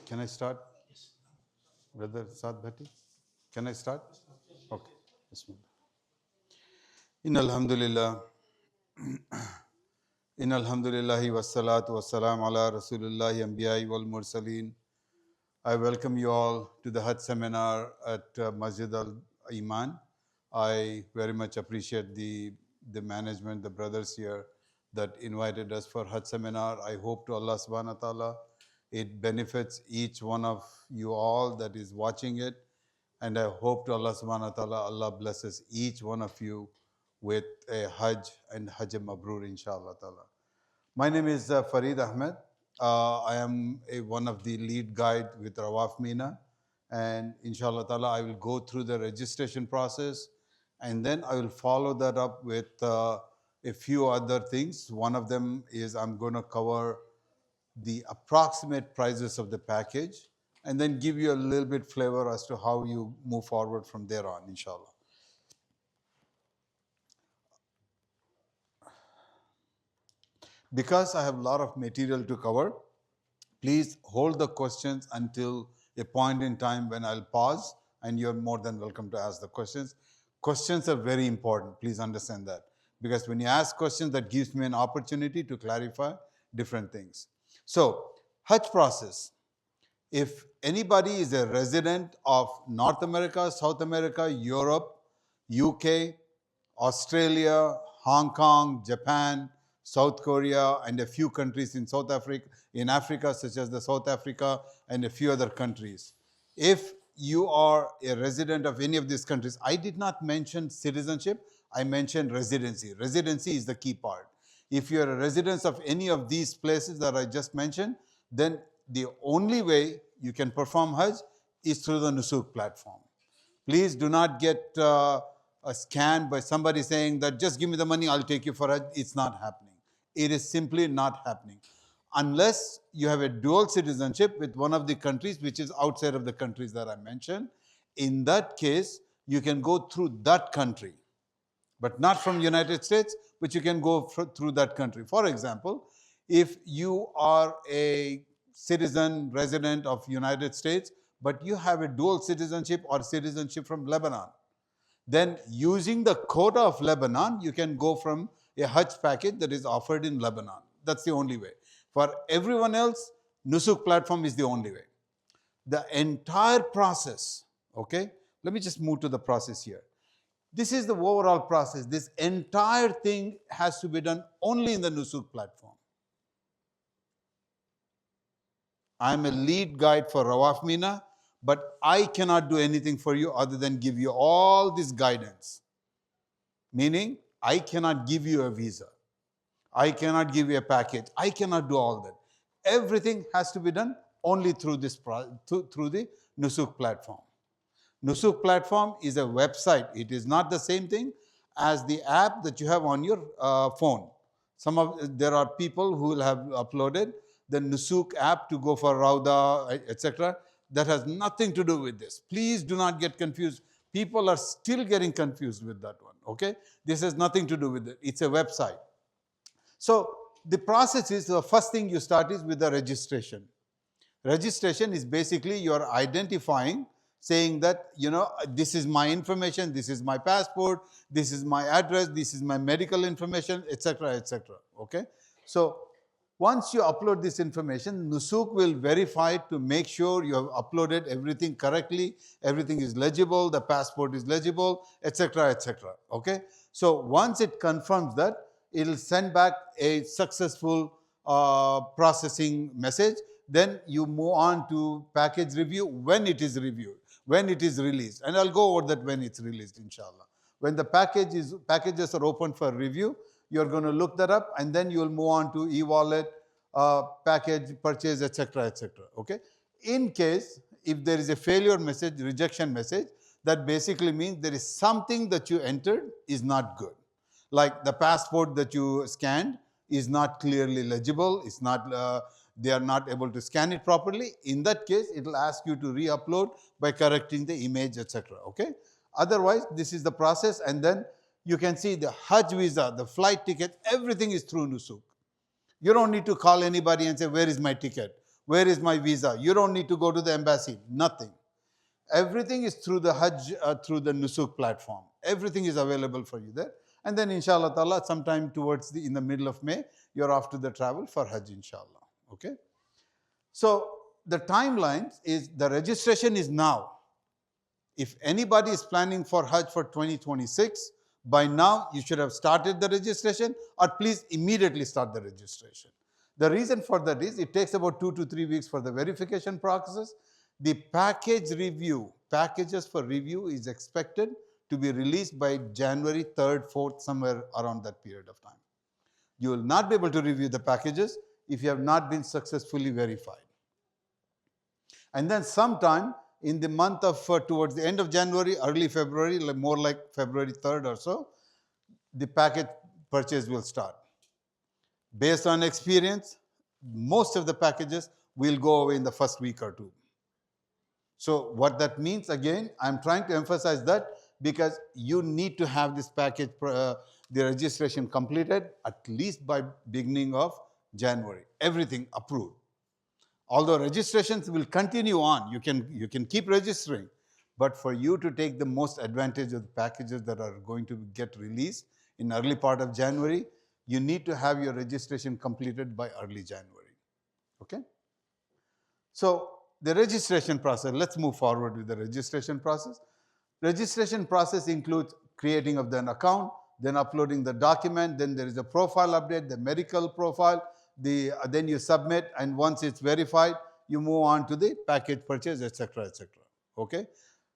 Can I start? Brother Saad Bhatti? Can I start? Okay. Bismillah. In Alhamdulillah. In Alhamdulillahi wassalatu wassalam ala Rasulillahi Anbiya'i wal Mursaleen. I welcome you all to the Hajj seminar at Masjid Al Imaan. I very much appreciate the management, the brothers here that invited us for Hajj seminar. I hope to Allah subhanahu wa ta'ala it benefits each one of you all that is watching it. And I hope to Allah subhanahu wa ta'ala, Allah blesses each one of you with a Hajj and Hajj Mabrur, inshallah ta'ala. My name is Farid Ahmed. I am one of the lead guide with Rawaf Mina. And inshallah ta'ala, I will go through the registration process. And then I will follow that up with a few other things. One of them is I'm going to cover the approximate prices of the package and then give you a little bit flavor as to how you move forward from there on, inshallah. Because I have a lot of material to cover, please hold the questions until a point in time when I'll pause, and you're more than welcome to ask the questions. Questions are very important, please understand that. Because when you ask questions, that gives me an opportunity to clarify different things. So, Hajj process. If anybody is a resident of North America, South America, Europe, UK, Australia, Hong Kong, Japan, South Korea, and a few countries in Africa, such as the South Africa and a few other countries. If you are a resident of any of these countries, I did not mention citizenship, I mentioned residency. Residency is the key part. If you are a resident of any of these places that I just mentioned, then the only way you can perform Hajj is through the Nusuk platform. Please do not get scanned by somebody saying that just give me the money, I'll take you for Hajj. It's not happening. It is simply not happening. Unless you have a dual citizenship with one of the countries which is outside of the countries that I mentioned. In that case, you can go through that country, but not from United States, but you can go through that country. For example, if you are a citizen, resident of United States, but you have a dual citizenship or citizenship from Lebanon, then using the quota of Lebanon, you can go from a Hajj package that is offered in Lebanon. That's the only way. For everyone else, Nusuk platform is the only way. The entire process, okay? Let me just move to the process here. This is the overall process. This entire thing has to be done only in the Nusuk platform. I'm a lead guide for Rawaf Mina, but I cannot do anything for you other than give you all this guidance. Meaning, I cannot give you a visa. I cannot give you a package. I cannot do all that. Everything has to be done only through through the Nusuk platform. Nusuk platform is a website. It is not the same thing as the app that you have on your phone. There are people who will have uploaded the Nusuk app to go for Rauda, etc. That has nothing to do with this. Please do not get confused. People are still getting confused with that one, okay? This has nothing to do with it. It's a website. So the process is, the first thing you start is with the registration. Registration is basically you're identifying, saying that, this is my information, this is my passport, this is my address, this is my medical information, etc., etc., okay? So once you upload this information, Nusuk will verify to make sure you have uploaded everything correctly, everything is legible, the passport is legible, etc., etc., okay? So once it confirms that, it will send back a successful processing message. Then you move on to package review when it is reviewed, when it is released. And I'll go over that when it's released, inshallah. When the packages are open for review, you're going to look that up, and then you'll move on to e-wallet, package, purchase, etc., etc., okay? In case, if there is a failure message, rejection message, that basically means there is something that you entered is not good. Like the passport that you scanned is not clearly legible, it's not, they are not able to scan it properly. In that case, it will ask you to re-upload by correcting the image, etc., okay? Otherwise, this is the process, and then you can see the Hajj visa, the flight ticket, everything is through Nusuk. You don't need to call anybody and say, where is my ticket? Where is my visa? You don't need to go to the embassy. Nothing. Everything is through the Hajj, through the Nusuk platform. Everything is available for you there. And then inshallah ta'ala, sometime in the middle of May, you're off to the travel for Hajj, inshallah. Okay? So the timelines is, the registration is now. If anybody is planning for Hajj for 2026, by now you should have started the registration, or please immediately start the registration. The reason for that is it takes about 2 to 3 weeks for the verification process. The packages for review is expected to be released by January 3rd, 4th, somewhere around that period of time. You will not be able to review the packages if you have not been successfully verified. And then sometime in the month of, towards the end of January, early February, more like February 3rd or so, the package purchase will start. Based on experience, most of the packages will go away in the first week or two. So what that means, again, I'm trying to emphasize that because you need to have this package, the registration completed at least by beginning of January. Everything approved. Although registrations will continue on, you can keep registering, but for you to take the most advantage of the packages that are going to get released in early part of January, you need to have your registration completed by early January. Okay? So the registration process, let's move forward with the registration process. Registration process includes creating of an account, then uploading the document, then there is a profile update, the medical profile, then you submit, and once it's verified, you move on to the package purchase, etc., etc. Okay?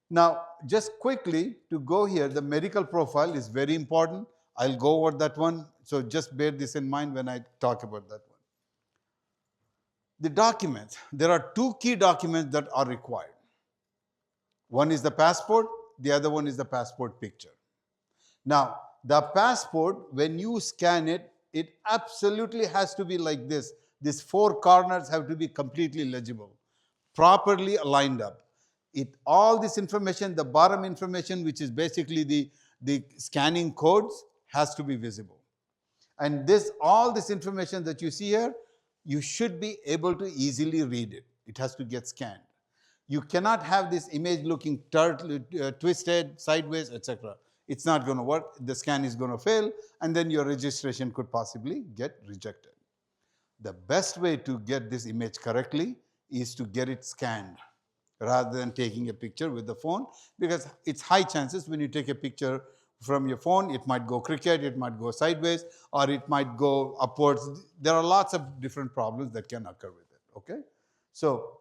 Now, just quickly to go here, the medical profile is very important. I'll go over that one, so just bear this in mind when I talk about that one. The documents, there are 2 key documents that are required. One is the passport, the other one is the passport picture. Now, the passport, when you scan it, it absolutely has to be like this. These 4 corners have to be completely legible, properly aligned up. All this information, the bottom information, which is basically the scanning codes, has to be visible. And all this information that you see here, you should be able to easily read it. It has to get scanned. You cannot have this image looking twisted, sideways, etc. It's not going to work. The scan is going to fail, and then your registration could possibly get rejected. The best way to get this image correctly is to get it scanned rather than taking a picture with the phone, because it's high chances when you take a picture from your phone, it might go crooked, it might go sideways, or it might go upwards. There are lots of different problems that can occur with it. Okay? So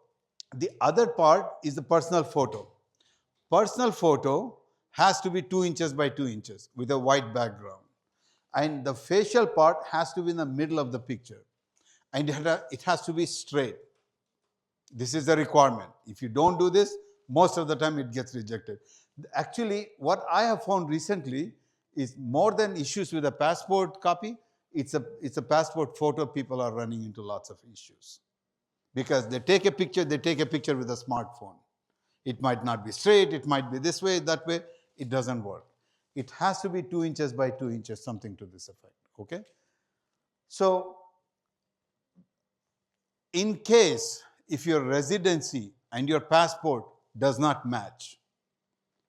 the other part is the personal photo. Personal photo has to be 2 inches by 2 inches with a white background. And the facial part has to be in the middle of the picture. And it has to be straight. This is the requirement. If you don't do this, most of the time it gets rejected. Actually, what I have found recently is more than issues with a passport copy, it's a passport photo. People are running into lots of issues. Because they take a picture with a smartphone. It might not be straight, it might be this way, that way. It doesn't work. It has to be 2 inches by 2 inches, something to this effect. Okay? So, in case if your residency and your passport does not match,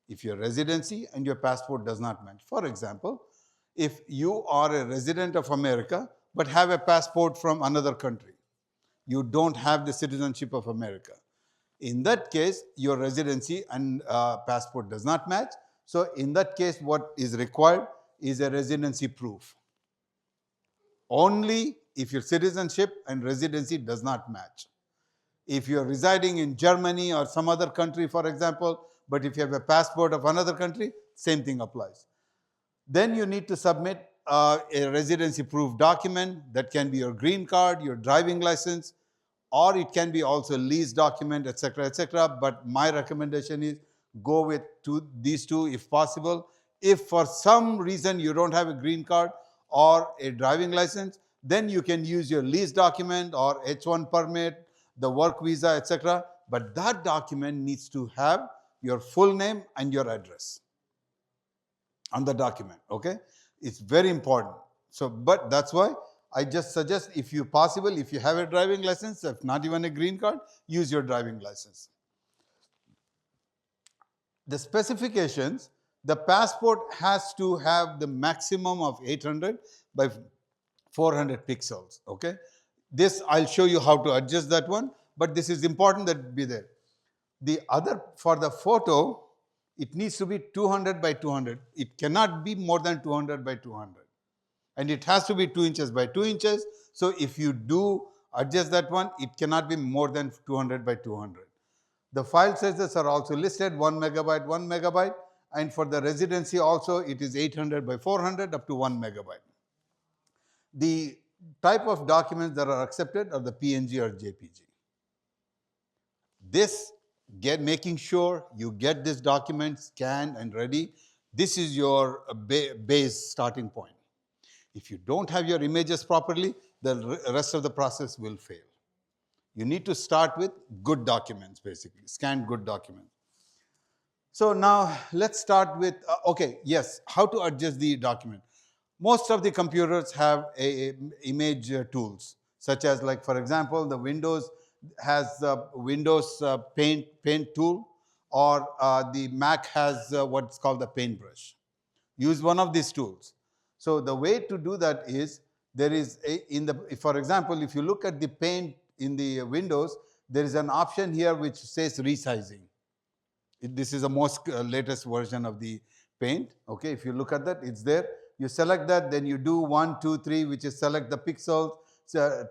for example, if you are a resident of America but have a passport from another country, you don't have the citizenship of America. In that case, your residency and passport does not match. So in that case, what is required is a residency proof. Only if your citizenship and residency does not match. If you're residing in Germany or some other country, for example, but if you have a passport of another country, same thing applies. Then you need to submit a residency proof document. That can be your green card, your driving license, or it can be also lease document, etc., etc. But my recommendation is go with these 2 if possible. If for some reason you don't have a green card or a driving license, then you can use your lease document or H1 permit, the work visa, etc. But that document needs to have your full name and your address on the document. Okay? It's very important. So, but that's why I just suggest, if you possible, if you have a driving license, if not even a green card, use your driving license. The specifications, the passport has to have the maximum of 800 by 400 pixels, okay? This, I'll show you how to adjust that one, but this is important that it be there. The other, for the photo, it needs to be 200 by 200. It cannot be more than 200 by 200. And it has to be 2 inches by 2 inches. So if you do adjust that one, it cannot be more than 200 by 200. The file sizes are also listed, 1 megabyte, 1 megabyte. And for the residency also, it is 800 by 400 up to 1 megabyte. The type of documents that are accepted are the PNG or JPG. This, making sure you get this document scanned and ready, this is your base starting point. If you don't have your images properly, the rest of the process will fail. You need to start with good documents, basically, scanned good documents. So now let's start with, okay, yes, how to adjust the document. Most of the computers have image tools, such as, like, for example, the Windows has the Windows paint tool, or the Mac has what's called the paintbrush. Use one of these tools. So the way to do that is, there is for example, if you look at the paint in the Windows, there is an option here which says resizing. This is the most latest version of the paint. Okay, if you look at that, it's there. You select that, then you do 1, 2, 3, which is select the pixels,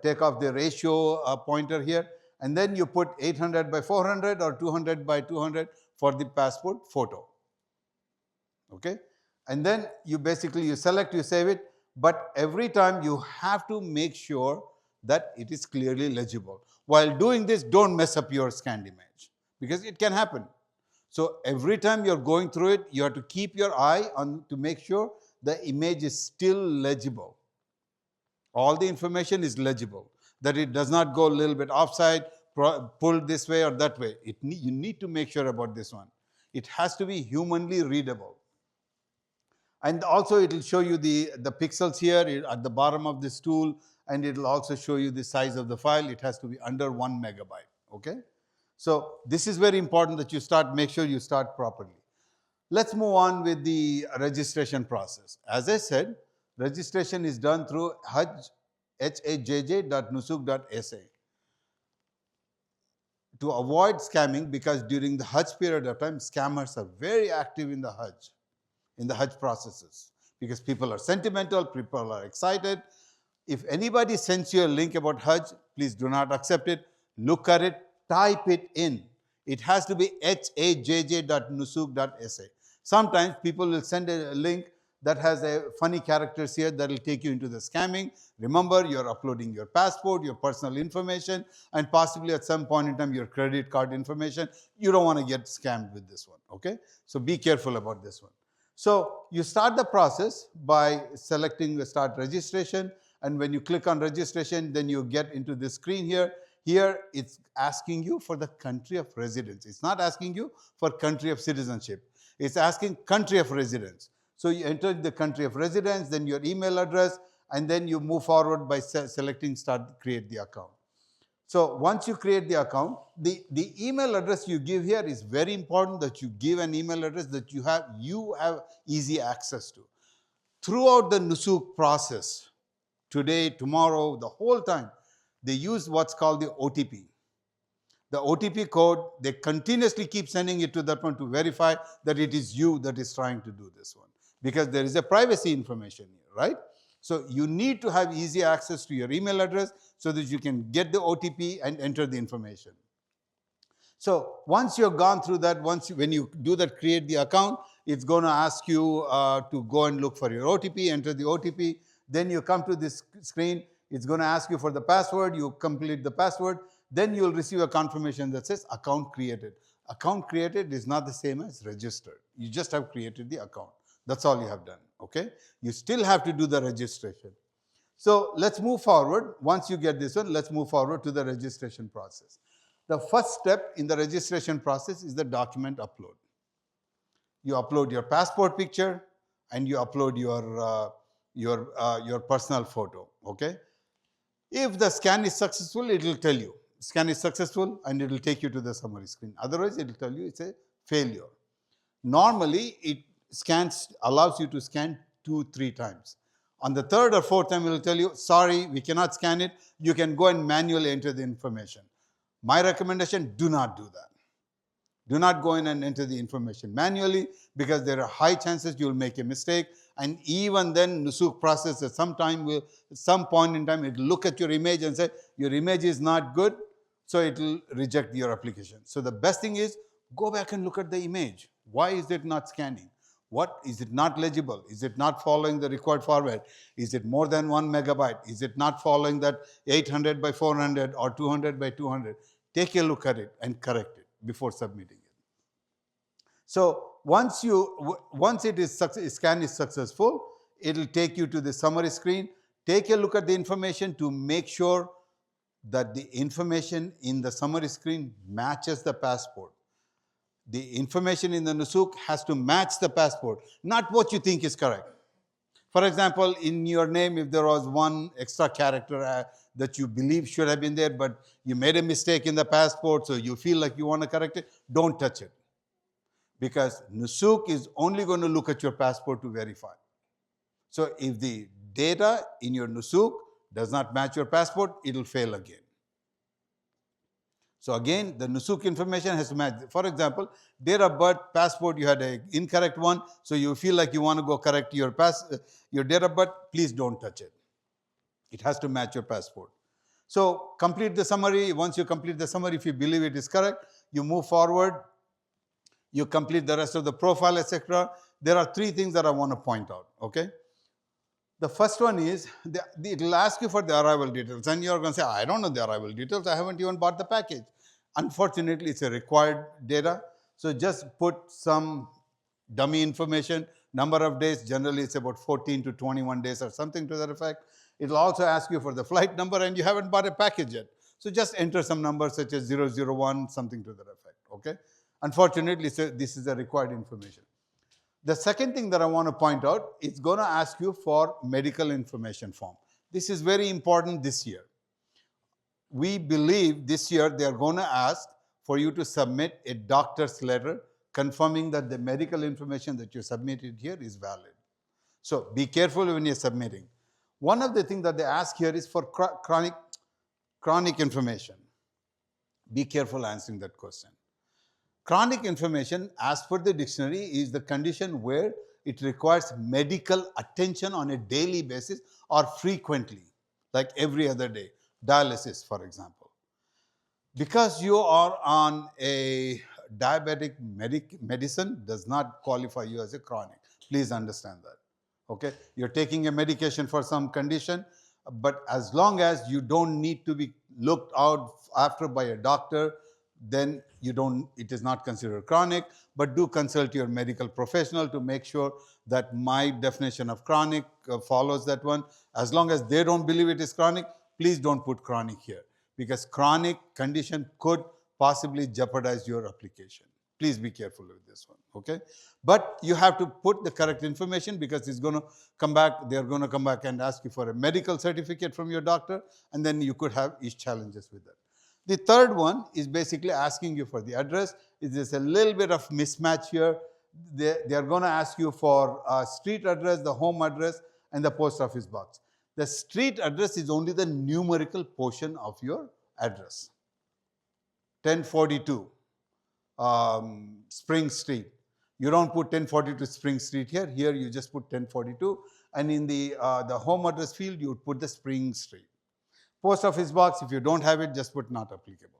take off the ratio pointer here, and then you put 800 by 400 or 200 by 200 for the passport photo. Okay, and then you select, you save it, but every time you have to make sure that it is clearly legible. While doing this, don't mess up your scanned image, because it can happen. So every time you're going through it, you have to keep your eye on to make sure the image is still legible. All the information is legible, that it does not go a little bit offside, pulled this way or that way. You need to make sure about this one. It has to be humanly readable. And also it will show you the pixels here at the bottom of this tool, and it will also show you the size of the file. It has to be under 1 megabyte, okay? So this is very important that you make sure you start properly. Let's move on with the registration process. As I said, registration is done through hajj.nusuk.sa. To avoid scamming, because during the Hajj period of time, scammers are very active in the Hajj processes, because people are sentimental, people are excited. If anybody sends you a link about Hajj, please do not accept it. Look at it, type it in. It has to be hajj.nusuk.sa. Sometimes people will send a link that has a funny characters here that will take you into the scamming. Remember, you're uploading your passport, your personal information, and possibly at some point in time your credit card information. You don't want to get scammed with this one, okay? So be careful about this one. So you start the process by selecting the start registration, and when you click on registration, then you get into this screen here. Here it's asking you for the country of residence. It's not asking you for country of citizenship. It's asking country of residence. So you enter the country of residence, then your email address, and then you move forward by selecting start, create the account. So once you create the account, the email address you give here is very important, that you give an email address that you have easy access to. Throughout the Nusuk process, today, tomorrow, the whole time, they use what's called the OTP. The OTP code, they continuously keep sending it to that one to verify that it is you that is trying to do this one, because there is a privacy information here, right? So you need to have easy access to your email address so that you can get the OTP and enter the information. So once you've gone through that, when you do that, create the account, it's going to ask you to go and look for your OTP, enter the OTP. Then you come to this screen. It's going to ask you for the password. You complete the password. Then you'll receive a confirmation that says account created. Account created is not the same as registered. You just have created the account. That's all you have done, okay? You still have to do the registration. So let's move forward. Once you get this one, let's move forward to the registration process. The first step in the registration process is the document upload. You upload your passport picture and you upload your personal photo, okay? If the scan is successful, it will tell you scan is successful and it will take you to the summary screen. Otherwise, it will tell you it's a failure. Normally, it allows you to scan 2-3 times. On the third or fourth time, it will tell you, sorry, we cannot scan it. You can go and manually enter the information. My recommendation, do not do that. Do not go in and enter the information manually, because there are high chances you will make a mistake. And even then, Nusuk process at some point in time, it will look at your image and say, your image is not good, so it will reject your application. So the best thing is, go back and look at the image. Why is it not scanning? What is it not legible? Is it not following the required format? Is it more than 1 megabyte? Is it not following that 800 by 400 or 200 by 200? Take a look at it and correct it before submitting it. So once scan is successful, it will take you to the summary screen. Take a look at the information to make sure that the information in the summary screen matches the passport. The information in the Nusuk has to match the passport, not what you think is correct. For example, in your name, if there was one extra character that you believe should have been there, but you made a mistake in the passport, so you feel like you want to correct it, don't touch it. Because Nusuk is only going to look at your passport to verify. So if the data in your Nusuk does not match your passport, it will fail again. So again, the Nusuk information has to match. For example, date of birth, passport, you had an incorrect one, so you feel like you want to go correct your date of birth, please don't touch it. It has to match your passport. So complete the summary. Once you complete the summary, if you believe it is correct, you move forward. You complete the rest of the profile, etc. There are 3 things that I want to point out, okay? The first one is, it will ask you for the arrival details, and you're going to say, I don't know the arrival details, I haven't even bought the package. Unfortunately, it's a required data, so just put some dummy information, number of days, generally it's about 14 to 21 days or something to that effect. It will also ask you for the flight number, and you haven't bought a package yet. So just enter some numbers such as 001, something to that effect, okay? Unfortunately, this is a required information. The second thing that I want to point out, it's going to ask you for medical information form. This is very important this year. We believe this year they are going to ask for you to submit a doctor's letter confirming that the medical information that you submitted here is valid. So be careful when you're submitting. One of the things that they ask here is for chronic information. Be careful answering that question. Chronic information, as per the dictionary, is the condition where it requires medical attention on a daily basis or frequently, like every other day. Dialysis, for example. Because you are on a diabetic medicine does not qualify you as a chronic. Please understand that. Okay? You're taking a medication for some condition, but as long as you don't need to be looked out after by a doctor, then it is not considered chronic, but do consult your medical professional to make sure that my definition of chronic follows that one. As long as they don't believe it is chronic, please don't put chronic here, because chronic condition could possibly jeopardize your application. Please be careful with this one, okay? But you have to put the correct information, because it's going to come back, they're going to come back and ask you for a medical certificate from your doctor, and then you could have challenges with that. The third one is basically asking you for the address. There's a little bit of mismatch here. They are going to ask you for street address, the home address, and the post office box. The street address is only the numerical portion of your address. 1042 Spring Street. You don't put 1042 Spring Street here. Here you just put 1042. And in the home address field, you would put the Spring Street. Post office box, if you don't have it, just put not applicable.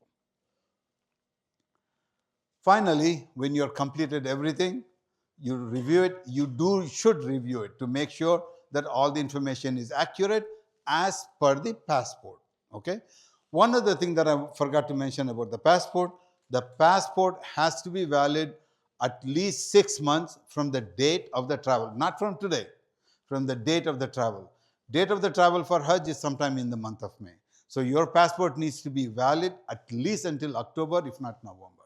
Finally, when you're completed everything, you review it. You should review it to make sure that all the information is accurate as per the passport. Okay. One other thing that I forgot to mention about the passport has to be valid at least 6 months from the date of the travel, not from today, from the date of the travel. Date of the travel for Hajj is sometime in the month of May. So your passport needs to be valid at least until October, if not November.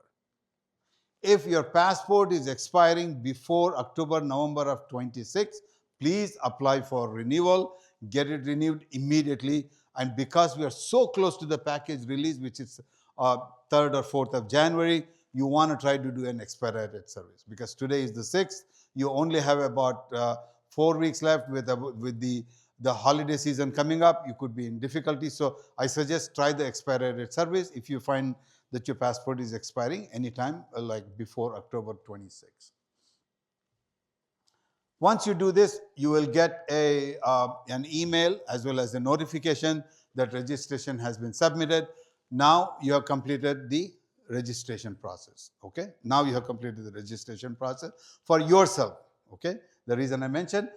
If your passport is expiring before October, November of 26, please apply for renewal. Get it renewed immediately. And because we are so close to the package release, which is 3rd or 4th of January, you want to try to do an expedited service. Because today is the 6th, you only have about 4 weeks left with the holiday season coming up. You could be in difficulty. So I suggest try the expedited service if you find that your passport is expiring anytime like before October 26th. Once you do this, you will get an email as well as a notification that registration has been submitted. Now you have completed the registration process. Okay. Now you have completed the registration process for yourself. Okay. The reason I mentioned,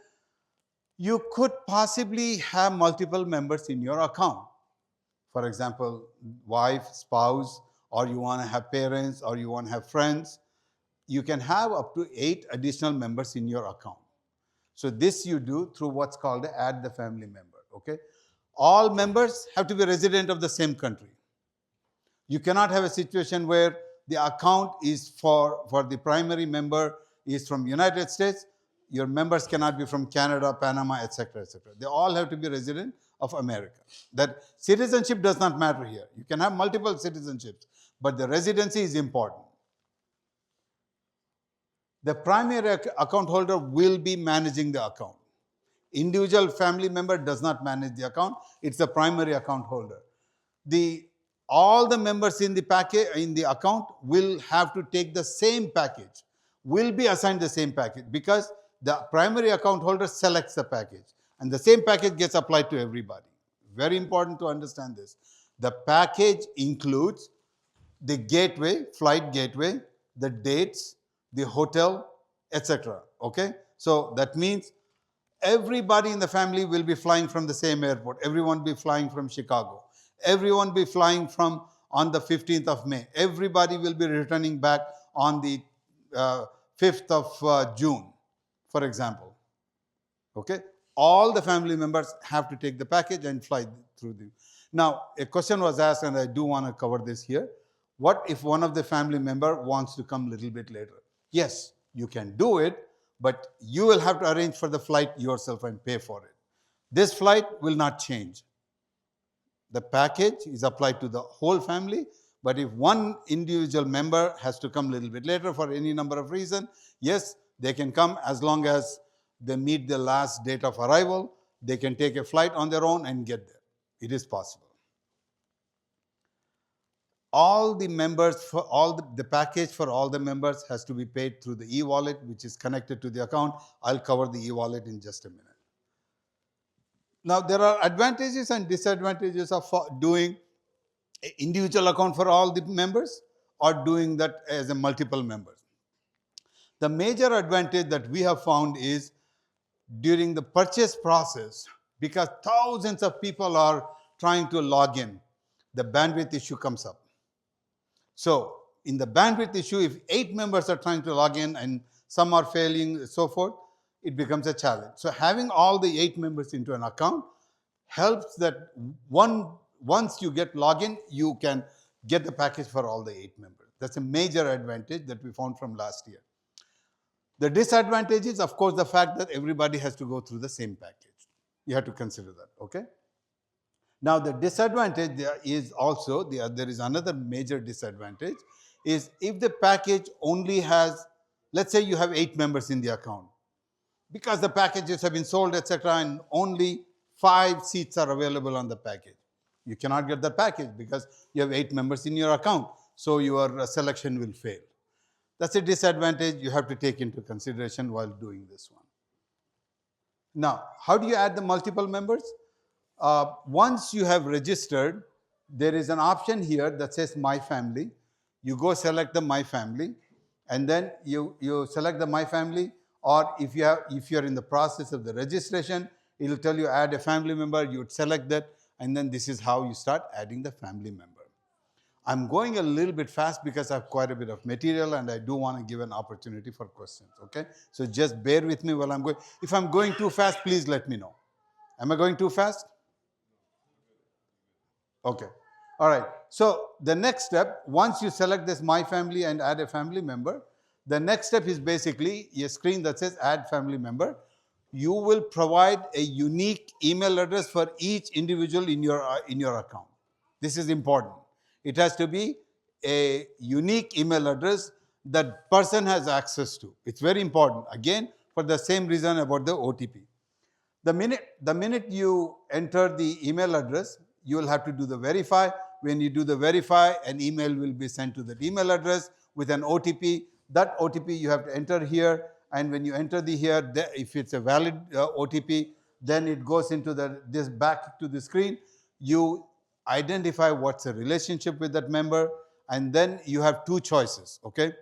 you could possibly have multiple members in your account. For example, wife, spouse, or you want to have parents, or you want to have friends. You can have up to 8 additional members in your account. So this you do through what's called add the family member. Okay. All members have to be resident of the same country. You cannot have a situation where the account is for the primary member is from United States. Your members cannot be from Canada, Panama, etc., etc. They all have to be resident of America. That citizenship does not matter here. You can have multiple citizenships, but the residency is important. The primary account holder will be managing the account. Individual family member does not manage the account. It's the primary account holder. All the members in the account will have to take the same package, will be assigned the same package, because the primary account holder selects the package and the same package gets applied to everybody. Very important to understand this. The package includes the gateway, flight gateway, the dates, the hotel, etc. Okay? So that means everybody in the family will be flying from the same airport. Everyone will be flying from Chicago. Everyone will be flying on the 15th of May. Everybody will be returning back on the 5th of June, for example. Okay? All the family members have to take the package and fly through the... Now, a question was asked, and I do want to cover this here. What if one of the family member wants to come a little bit later? Yes, you can do it, but you will have to arrange for the flight yourself and pay for it. This flight will not change. The package is applied to the whole family, but if one individual member has to come a little bit later for any number of reasons, yes, they can come as long as they meet the last date of arrival. They can take a flight on their own and get there. It is possible. All the members, the package for all the members has to be paid through the e-wallet, which is connected to the account. I'll cover the e-wallet in just a minute. Now, there are advantages and disadvantages of doing an individual account for all the members or doing that as a multiple members. The major advantage that we have found is during the purchase process, because thousands of people are trying to log in, the bandwidth issue comes up. So, in the bandwidth issue, if 8 members are trying to log in and some are failing and so forth, it becomes a challenge. So, having all the 8 members into an account helps that once you get login, you can get the package for all the 8 members. That's a major advantage that we found from last year. The disadvantage is, of course, the fact that everybody has to go through the same package. You have to consider that, okay? Now, the disadvantage is also, there is another major disadvantage, is if the package only has, let's say you have 8 members in the account, because the packages have been sold, etc., and only 5 seats are available on the package. You cannot get the package because you have 8 members in your account, so your selection will fail. That's a disadvantage you have to take into consideration while doing this one. Now, how do you add the multiple members? Once you have registered, there is an option here that says My Family. You go select the My Family, and then you select the My Family, or if you're in the process of the registration, it will tell you add a family member, you would select that, and then this is how you start adding the family member. I'm going a little bit fast because I have quite a bit of material and I do want to give an opportunity for questions, okay? So just bear with me while I'm going. If I'm going too fast, please let me know. Am I going too fast? Okay. All right. So the next step, once you select this My Family and add a family member, the next step is basically a screen that says Add Family Member. you will provide a unique email address for each individual in your account. This is important. It has to be a unique email address that person has access to. It's very important. Again, for the same reason about the OTP. The minute you enter the email address, you will have to do the verify. When you do the verify, an email will be sent to that email address with an OTP. That OTP you have to enter here, and when you enter here, if it's a valid OTP, then it goes into this back to the screen. You identify what's the relationship with that member, and then you have two choices. Okay,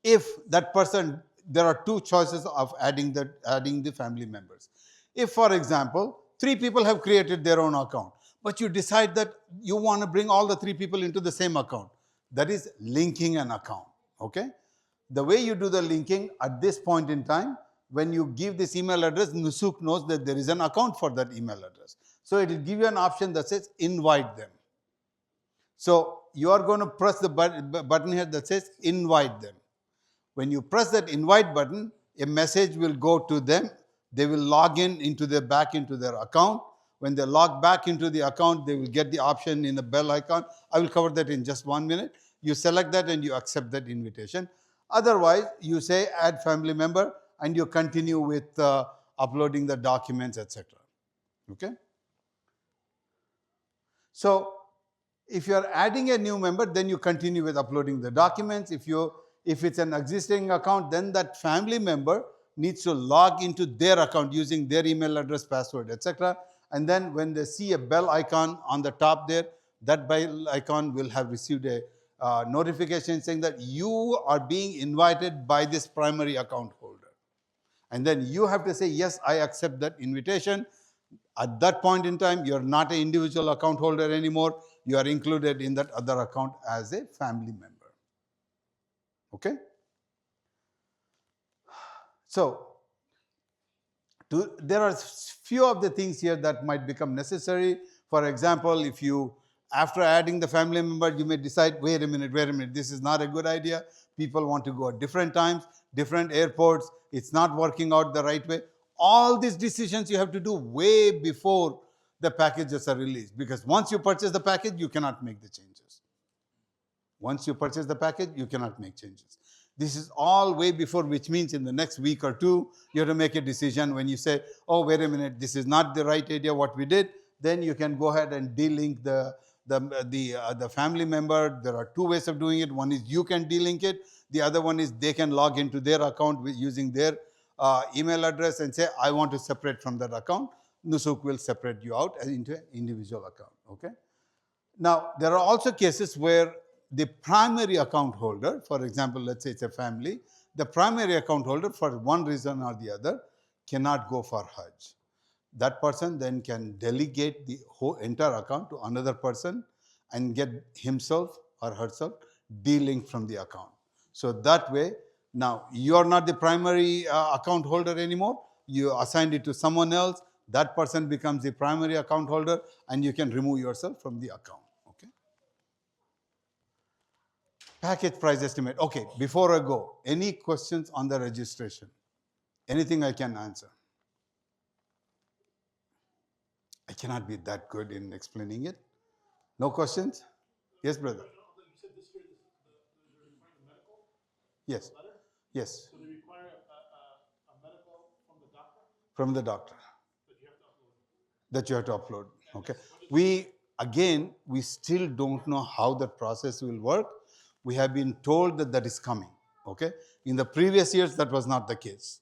if that person, there are two choices of adding the family members. If, for example, three people have created their own account, but you decide that you want to bring all the three people into the same account, that is linking an account. Okay, the way you do the linking at this point in time, when you give this email address, Nusuk knows that there is an account for that email address, so it will give you an option that says invite them. So you are going to press the button here that says invite them. When you press that invite button, a message will go to them. They will log back into their account. When they log back into the account, they will get the option in the bell icon. I will cover that in just 1 minute. You select that and you accept that invitation. Otherwise, you say add family member and you continue with uploading the documents, etc. Okay? So, if you are adding a new member, then you continue with uploading the documents. If it's an existing account, then that family member needs to log into their account using their email address, password, etc. And then when they see a bell icon on the top there, that bell icon will have received a notification saying that you are being invited by this primary account holder. And then you have to say, yes, I accept that invitation. At that point in time, you're not an individual account holder anymore. You are included in that other account as a family member. Okay? So, there are few of the things here that might become necessary. For example, if you, after adding the family member, you may decide, wait a minute, this is not a good idea. People want to go at different times, different airports. It's not working out the right way. All these decisions you have to do way before the packages are released, because once you purchase the package, you cannot make the changes. Once you purchase the package, you cannot make changes. This is all way before, which means in the next week or two, you have to make a decision. When you say, oh, wait a minute, this is not the right idea, what we did, then you can go ahead and delink the family member. There are two ways of doing it. One is you can delink it. The other one is they can log into their account using their email address and say, I want to separate from that account. Nusuk will separate you out into an individual account. Okay. Now, there are also cases where the primary account holder, for example, let's say it's a family, the primary account holder, for one reason or the other, cannot go for Hajj. That person then can delegate the whole entire account to another person and get himself or herself delinked from the account. So that way, now you are not the primary account holder anymore. You assigned it to someone else. That person becomes the primary account holder, and you can remove yourself from the account. Okay. Package price estimate. Okay, before I go, any questions on the registration? Anything I can answer? I cannot be that good in explaining it. No questions? Yes, brother. You said this year they're requiring a medical? Yes. Letter? Yes. So they require a medical from the doctor? From the doctor. That you have to upload. That you have to upload. Okay. We still don't know how that process will work. We have been told that is coming. Okay. In the previous years, that was not the case.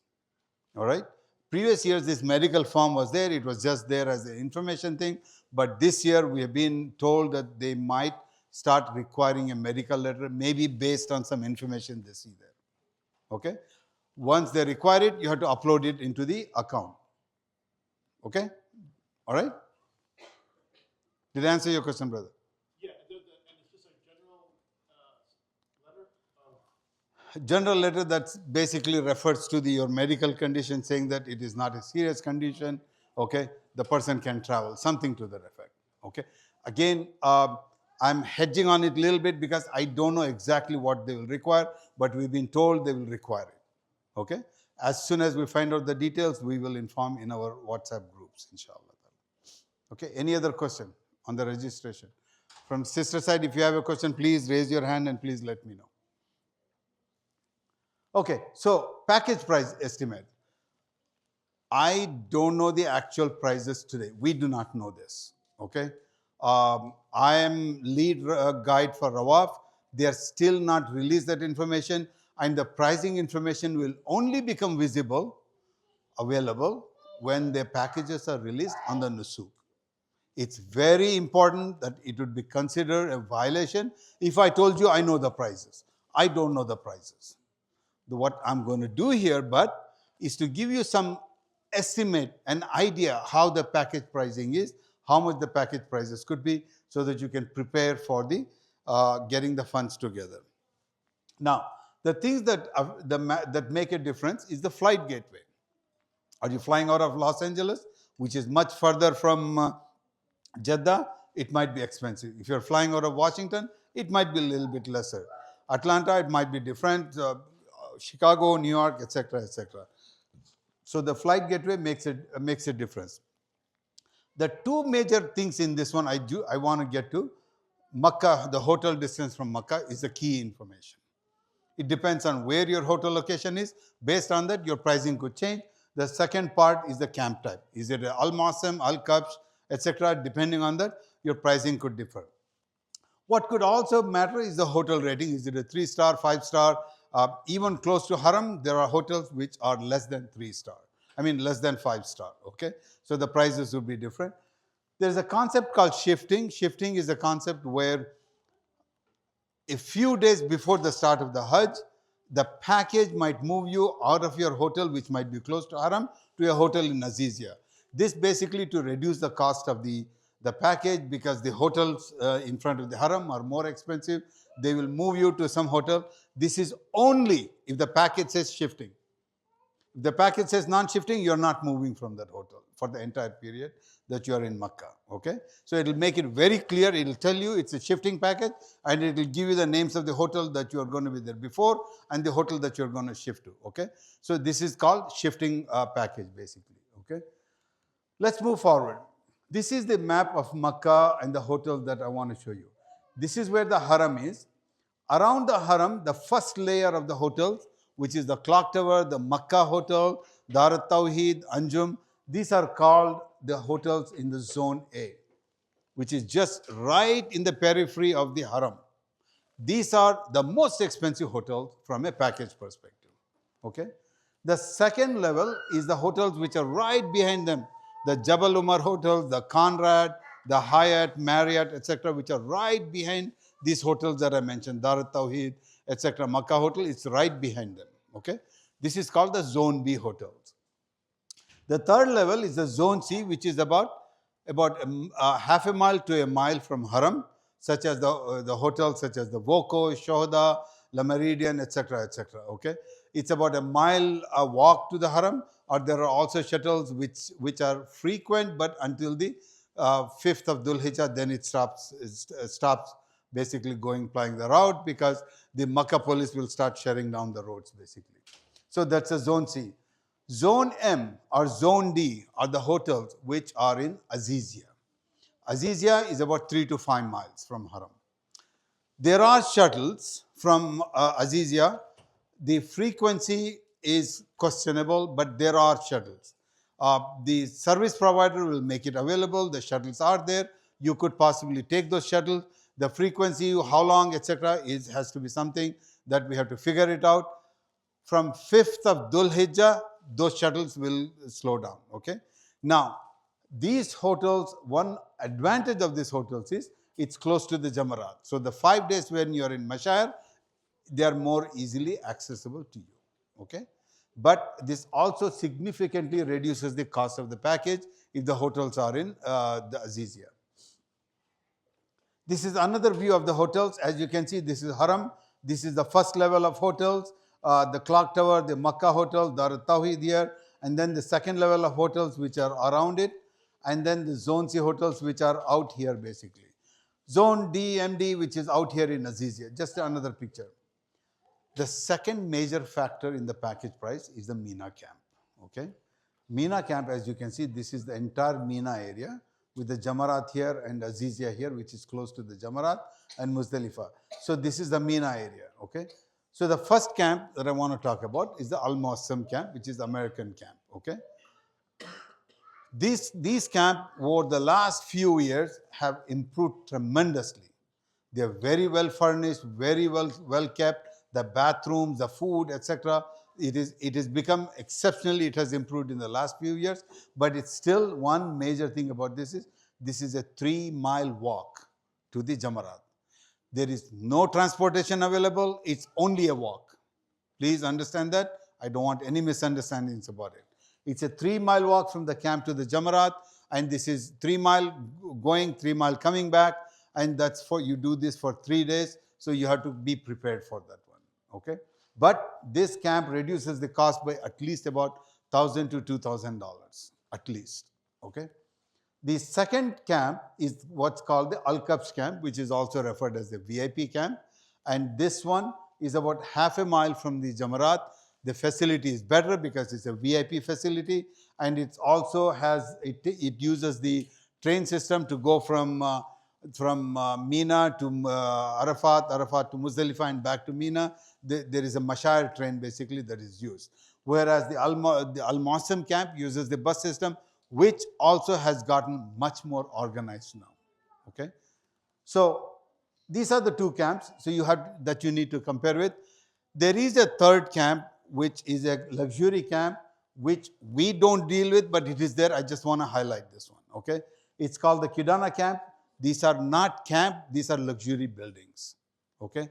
All right. Previous years, this medical form was there. It was just there as an information thing. But this year, we have been told that they might start requiring a medical letter, maybe based on some information they see there. Okay. Once they require it, you have to upload it into the account. Okay. All right. Did I answer your question, brother? Yeah, and it's just a general letter? General letter that basically refers to your medical condition, saying that it is not a serious condition. Okay, the person can travel, something to that effect. Okay, again, I'm hedging on it a little bit because I don't know exactly what they will require, but we've been told they will require it. Okay, As soon as we find out the details, we will inform in our WhatsApp groups, inshallah. Okay, any other question on the registration? From sister side, if you have a question, please raise your hand and please let me know. Okay, so package price estimate. I don't know the actual prices today. We do not know this. Okay, I am lead guide for Rawaf. They are still not released that information, and the pricing information will only become available when their packages are released on the Nusuk. It's very important that it would be considered a violation if I told you I know the prices. I don't know the prices. What I'm going to do here, but is to give you some estimate, an idea how the package pricing is, how much the package prices could be, so that you can prepare for the getting the funds together. Now, the things that that make a difference is the flight gateway. Are you flying out of Los Angeles, which is much further from Jeddah? It might be expensive. If you're flying out of Washington, it might be a little bit lesser. Atlanta, it might be different. Chicago, New York, etc., etc. So the flight gateway makes a difference. The two major things in this one I want to get to. Makkah, the hotel distance from Makkah is the key information. It depends on where your hotel location is. Based on that, your pricing could change. The second part is the camp type. Is it Al Masim, Al Kabsh, etc.? Depending on that, your pricing could differ. What could also matter is the hotel rating. Is it a 3-star, 5-star? Even close to Haram, there are hotels which are less than 3-star. I mean, less than 5-star. Okay, so the prices would be different. There's a concept called shifting. Shifting is a concept where a few days before the start of the Hajj, the package might move you out of your hotel, which might be close to Haram, to a hotel in Azizia. This basically to reduce the cost of the package, because the hotels in front of the Haram are more expensive. They will move you to some hotel. This is only if the package says shifting. If the package says non-shifting, you're not moving from that hotel for the entire period that you are in Makkah. Okay, so it will make it very clear. It will tell you it's a shifting package, and it will give you the names of the hotel that you are going to be there before and the hotel that you're going to shift to. Okay, so this is called shifting package basically. Okay, let's move forward. This is the map of Makkah and the hotels that I want to show you. This is where the Haram is. Around the Haram, the first layer of the hotels, which is the Clock Tower, the Makkah Hotel, Dar al-Tawheed, Anjum, these are called the hotels in the Zone A, which is just right in the periphery of the Haram. These are the most expensive hotels from a package perspective. Okay. The second level is the hotels which are right behind them, the Jabal Umar hotels, the Conrad, the Hyatt, Marriott, etc., which are right behind these hotels that I mentioned, Dar al-Tawheed, etc. Makkah Hotel is right behind them. Okay, this is called the Zone B hotels. The third level is the Zone C, which is about half a mile to a mile from Haram, such as the hotels such as the Voco, Shohda, La Meridian, etc., etc. Okay, it's about a mile walk to the Haram, or there are also shuttles which are frequent, but until the 5th of Dhul Hijjah, then it stops basically plying the route, because the Makkah police will start shutting down the roads basically. So that's a Zone C. Zone M or Zone D are the hotels which are in Azizia. Azizia is about 3 to 5 miles from Haram. There are shuttles from Azizia. The frequency is questionable, but there are shuttles. The service provider will make it available. The shuttles are there. You could possibly take those shuttles. The frequency, how long, etc., has to be something that we have to figure it out. From 5th of Dhul Hijjah, those shuttles will slow down. Okay. Now, these hotels, one advantage of these hotels is it's close to the Jamarat. So the 5 days when you are in Mashayar, they are more easily accessible to you. Okay. But this also significantly reduces the cost of the package if the hotels are in the Azizia. This is another view of the hotels. As you can see, this is Haram. This is the first level of hotels. The Clock Tower, the Makkah Hotel, Dar al-Tawheed here, and then the second level of hotels which are around it, and then the Zone C hotels which are out here basically. Zone D, MD, which is out here in Azizia. Just another picture. The second major factor in the package price is the Mina camp. Okay, Mina camp, as you can see, this is the entire Mina area with the Jamarat here and Azizia here, which is close to the Jamarat, and Muzdalifah. So this is the Mina area. Okay, so the first camp that I want to talk about is the Al Muassam camp, which is the American camp. Okay, these camp over the last few years have improved tremendously. They are very well furnished, very well kept. The bathrooms, the food, etc. It has become exceptionally. It has improved in the last few years. But it's still one major thing about this is a 3-mile walk to the Jamarat. There is no transportation available. It's only a walk. Please understand that. I don't want any misunderstandings about it. It's a 3-mile walk from the camp to the Jamarat, and this is 3-mile going, 3-mile coming back, and that's for you do this for 3 days. So you have to be prepared for that one. Okay, but this camp reduces the cost by at least about $1,000 to $2,000 at least. Okay. The second camp is what's called the Al-Kabsh camp, which is also referred as the VIP camp. And this one is about half a mile from the Jamarat. The facility is better because it's a VIP facility, and it also has, it uses the train system to go from Mina to Arafat, Arafat to Muzdalifah, and back to Mina. There is a Mashayar train basically that is used. Whereas the Al-Muassam camp uses the bus system, which also has gotten much more organized now. Okay, so these are the two camps. So you have that you need to compare with. There is a third camp, which is a luxury camp, which we don't deal with, but it is there. I just want to highlight this one. Okay, it's called the Kidana camp. These are not camp; these are luxury buildings. Okay,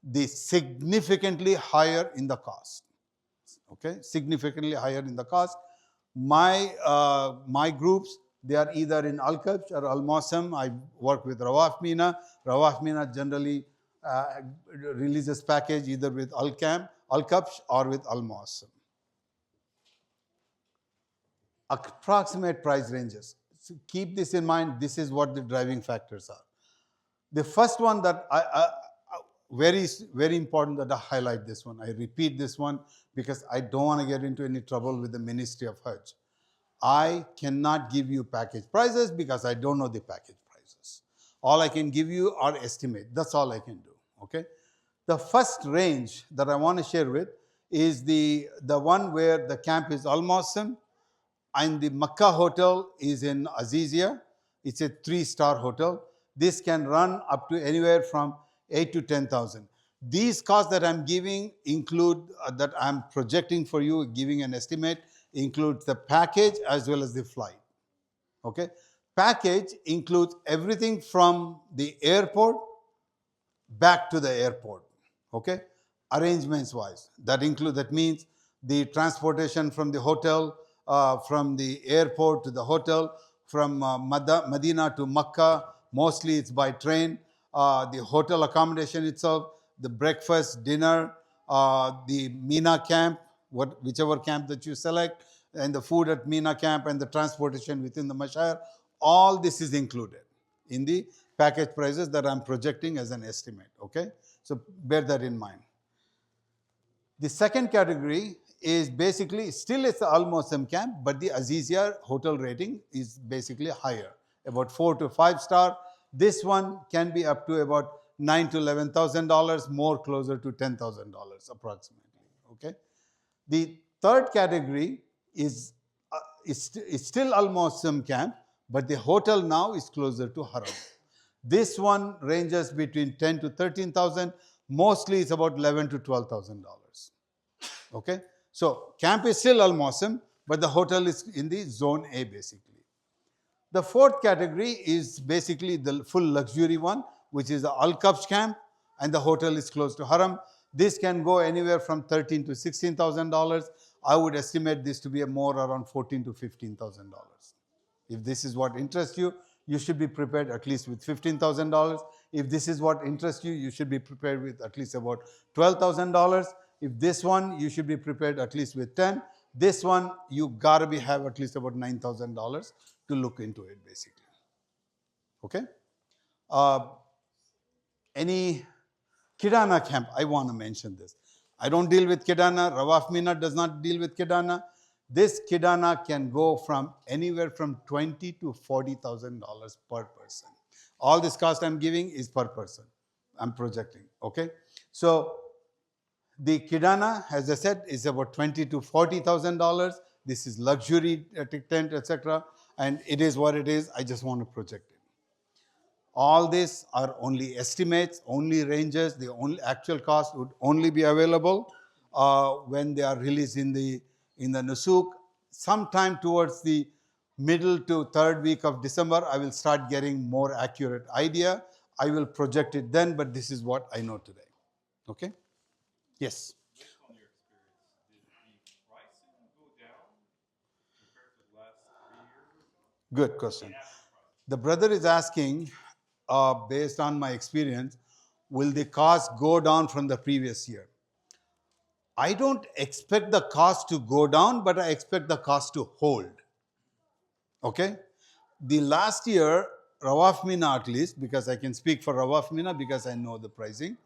they significantly higher in the cost. Okay, significantly higher in the cost. My groups, they are either in Al-Kabsh or Al-Muassam. I work with Rawaf Mina. Rawaf Mina generally releases package either with Al-Kabsh or with Al-Muassam. Approximate price ranges. So keep this in mind. This is what the driving factors are. The first one that very important that I highlight this one. I repeat this one because I don't want to get into any trouble with the Ministry of Hajj. I cannot give you package prices because I don't know the package prices. All I can give you are estimate. That's all I can do. Okay. The first range that I want to share with is the one where the camp is Al Muassam and the Makkah hotel is in Azizia. It's a 3-star hotel. This can run up to anywhere from 8 to 10,000. These costs that I'm giving include that I'm projecting for you, giving an estimate, includes the package as well as the flight. Okay, package includes everything from the airport back to the airport. Okay, arrangements wise, that means the transportation from the hotel, from the airport to the hotel, from Medina to Makkah. Mostly it's by train. The hotel accommodation itself, the breakfast, dinner, the Mina camp, whichever camp that you select, and the food at Mina camp and the transportation within the Mashayar, all this is included in the package prices that I'm projecting as an estimate. Okay, so bear that in mind. The second category is basically still it's the Al Muassam camp, but the Azizia hotel rating is basically higher, about 4 to 5 star. This one can be up to about $9,000 to $11,000, more closer to $10,000 approximately. Okay, the third category is still Al Muassam camp, but the hotel now is closer to Haram. This one ranges between 10 to 13,000. Mostly it's about $11,000 to $12,000. Okay, so camp is still Al Muassam, but the hotel is in the zone A basically. The fourth category is basically the full luxury one, which is the Al-Kabsh camp, and the hotel is close to Haram. This can go anywhere from $13,000 to $16,000. I would estimate this to be a more around $14,000 to $15,000. If this is what interests you, you should be prepared at least with $15,000. If this is what interests you, you should be prepared with at least about $12,000. If this one, you should be prepared at least with 10. This one, you gotta have at least about $9,000 to look into it, basically. Okay. Any Kirana camp? I want to mention this. I don't deal with Kidana. Rawaf Mina does not deal with Kidana. This Kidana can go from anywhere from $20,000 to $40,000 per person. All this cost I'm giving is per person. I'm projecting. Okay. So the Kidana, as I said, is about $20,000 to $40,000. This is luxury tent, etc. And it is what it is. I just want to project it. All these are only estimates, only ranges. The only actual cost would only be available when they are released in the Nusuk. Sometime towards the middle to third week of December, I will start getting more accurate idea. I will project it then, but this is what I know today. Okay? Yes. Based on your experience, did the pricing go down compared to the last 3 years or so? Good question. The brother is asking, based on my experience, will the cost go down from the previous year? I don't expect the cost to go down, but I expect the cost to hold. Okay? The last year, Rawaf Mina at least, because I can speak for Rawaf Mina because I know the pricing,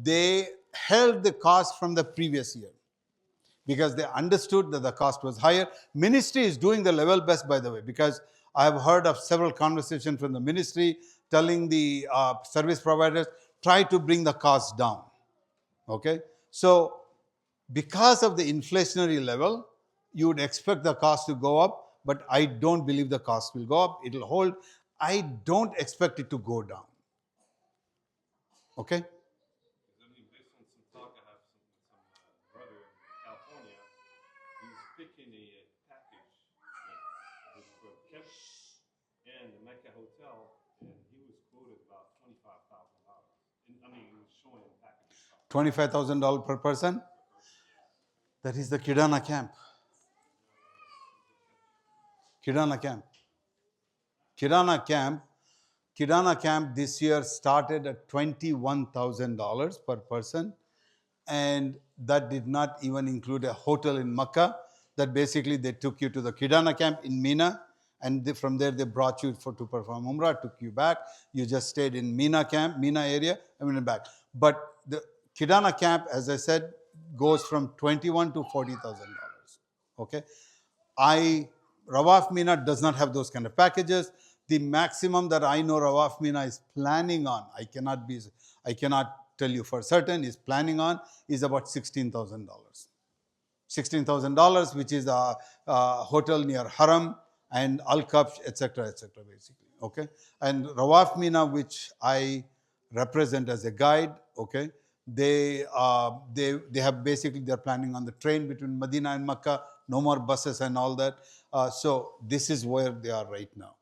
they held the cost from the previous year because they understood that the cost was higher. Ministry is doing the level best, by the way, because I have heard of several conversations from the ministry telling the service providers, try to bring the cost down. Okay? So, because of the inflationary level, you would expect the cost to go up, but I don't believe the cost will go up. It will hold. I don't expect it to go down. Okay? Because I mean, based on some talk I have some brother in California, he's picking a package with for Kemp and the Mecca Hotel, and he was quoted about $25,000. I mean, he was showing packages. $25,000 per person? That is the Kidana camp. Kidana camp. Kidana camp. Kidana camp this year started at $21,000 per person, and that did not even include a hotel in Makkah. That basically they took you to the Kidana camp in Mina, and from there they brought you to perform Umrah, took you back. You just stayed in Mina camp, Mina area, and went back. But the Kidana camp, as I said, goes from $21,000 to $40,000. Okay, Rawaf Mina does not have those kind of packages. The maximum that I know Rawaf Mina is planning on, I cannot tell you for certain, is planning on is about $16,000. $16,000, which is a hotel near Haram and Al Kabsh, etc., basically. Okay, and Rawaf Mina, which I represent as a guide, okay, they have basically, they're planning on the train between Medina and Makkah, no more buses and all that. So this is where they are right now.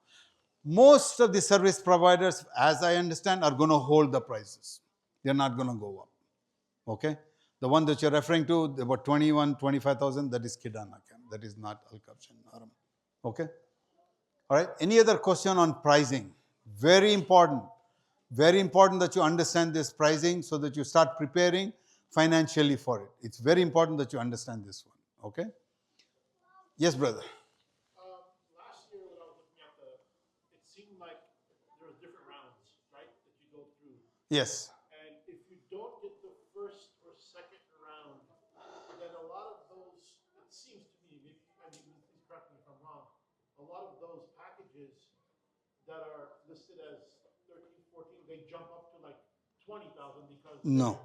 Most of the service providers, as I understand, are going to hold the prices. They're not going to go up. Okay? The one that you're referring to, about 21, 25,000, that is Kidana camp. That is not Al Kabsh and Haram. Okay? All right? Any other question on pricing? Very important. Very important that you understand this pricing so that you start preparing financially for it. It's very important that you understand this one. Okay? Yes, brother. Last year when I was looking at it seemed like there was different rounds, right, that you go through. Yes. And if you don't get the first or second round, then a lot of those, it seems to me, maybe, I mean, please correct me if I'm wrong, a lot of those packages that are listed as 13, 14, they jump up to like 20,000 because No.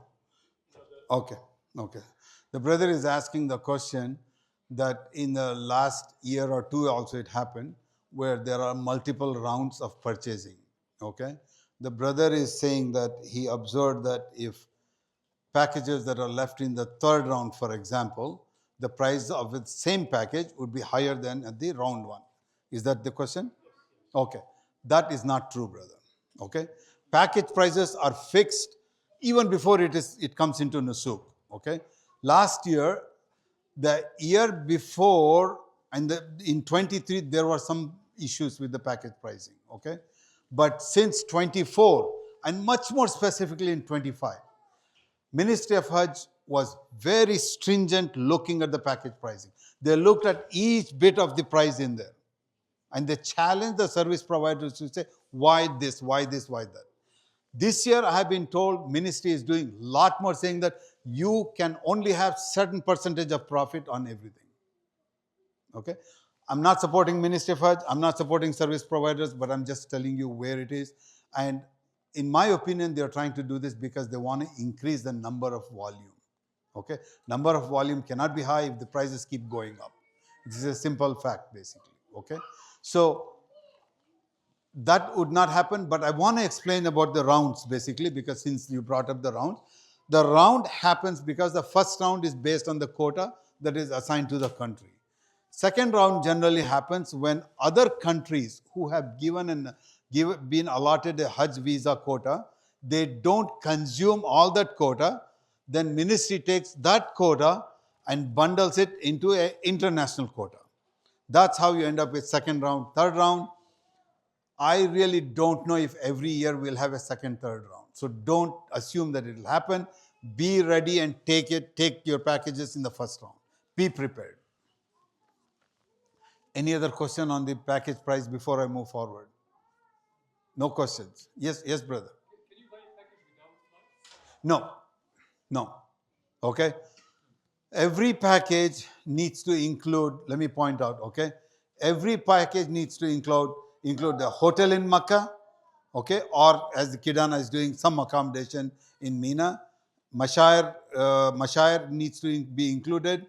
Okay. The brother is asking the question that in the last year or two also it happened where there are multiple rounds of purchasing. Okay. The brother is saying that he observed that if packages that are left in the third round, for example, the price of the same package would be higher than at the round one. Is that the question? Okay. That is not true, brother. Okay. Package prices are fixed even before it comes into Nusuk. Okay. Last year, the year before, and in 23, there were some issues with the package pricing. Okay. But since 24, and much more specifically in 25, Ministry of Hajj was very stringent looking at the package pricing. They looked at each bit of the price in there. And they challenged the service providers to say, why this, why this, why that. This year I have been told ministry is doing a lot more, saying that you can only have certain percentage of profit on everything. Okay, I'm not supporting Ministry of Hajj, I'm not supporting service providers, but I'm just telling you where it is. And in my opinion, they're trying to do this because they want to increase the number of volume. Okay, number of volume cannot be high if the prices keep going up. This is a simple fact, basically. Okay, so that would not happen, but I want to explain about the rounds, basically, because since you brought up the rounds, the round happens because the first round is based on the quota that is assigned to the country. Second round generally happens when other countries who have been allotted a Hajj visa quota, they don't consume all that quota, then ministry takes that quota and bundles it into an international quota. That's how you end up with second round, third round. I really don't know if every year we'll have a second, third round. So don't assume that it will happen. Be ready and take your packages in the first round. Be prepared. Any other question on the package price before I move forward? No questions. Yes, brother. Can you buy a package without flights? No. Okay. Every package needs to include, let me point out, okay? Every package needs to include the hotel in Makkah, okay? Or as the Kidana is doing, some accommodation in Mina. Mashayar needs to be included.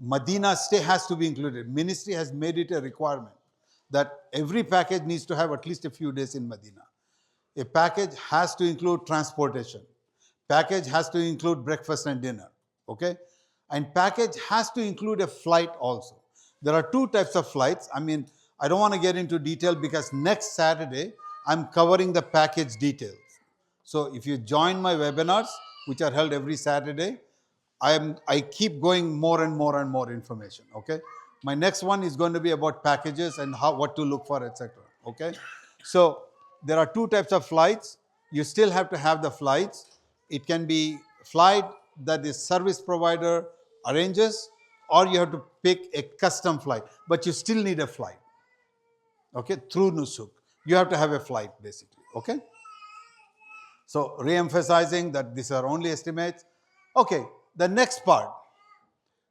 Medina stay has to be included. Ministry has made it a requirement that every package needs to have at least a few days in Medina. A package has to include transportation. Package has to include breakfast and dinner. Okay? And package has to include a flight also. There are two types of flights. I mean, I don't want to get into detail because next Saturday, I'm covering the package details. So if you join my webinars, which are held every Saturday, I keep going more and more information. Okay, my next one is going to be about packages and what to look for, etc. Okay, so there are two types of flights. You still have to have the flights. It can be flight that the service provider arranges, or you have to pick a custom flight, but you still need a flight. Okay, through Nusuk, you have to have a flight basically. Okay, so re-emphasizing that these are only estimates. Okay. The next part,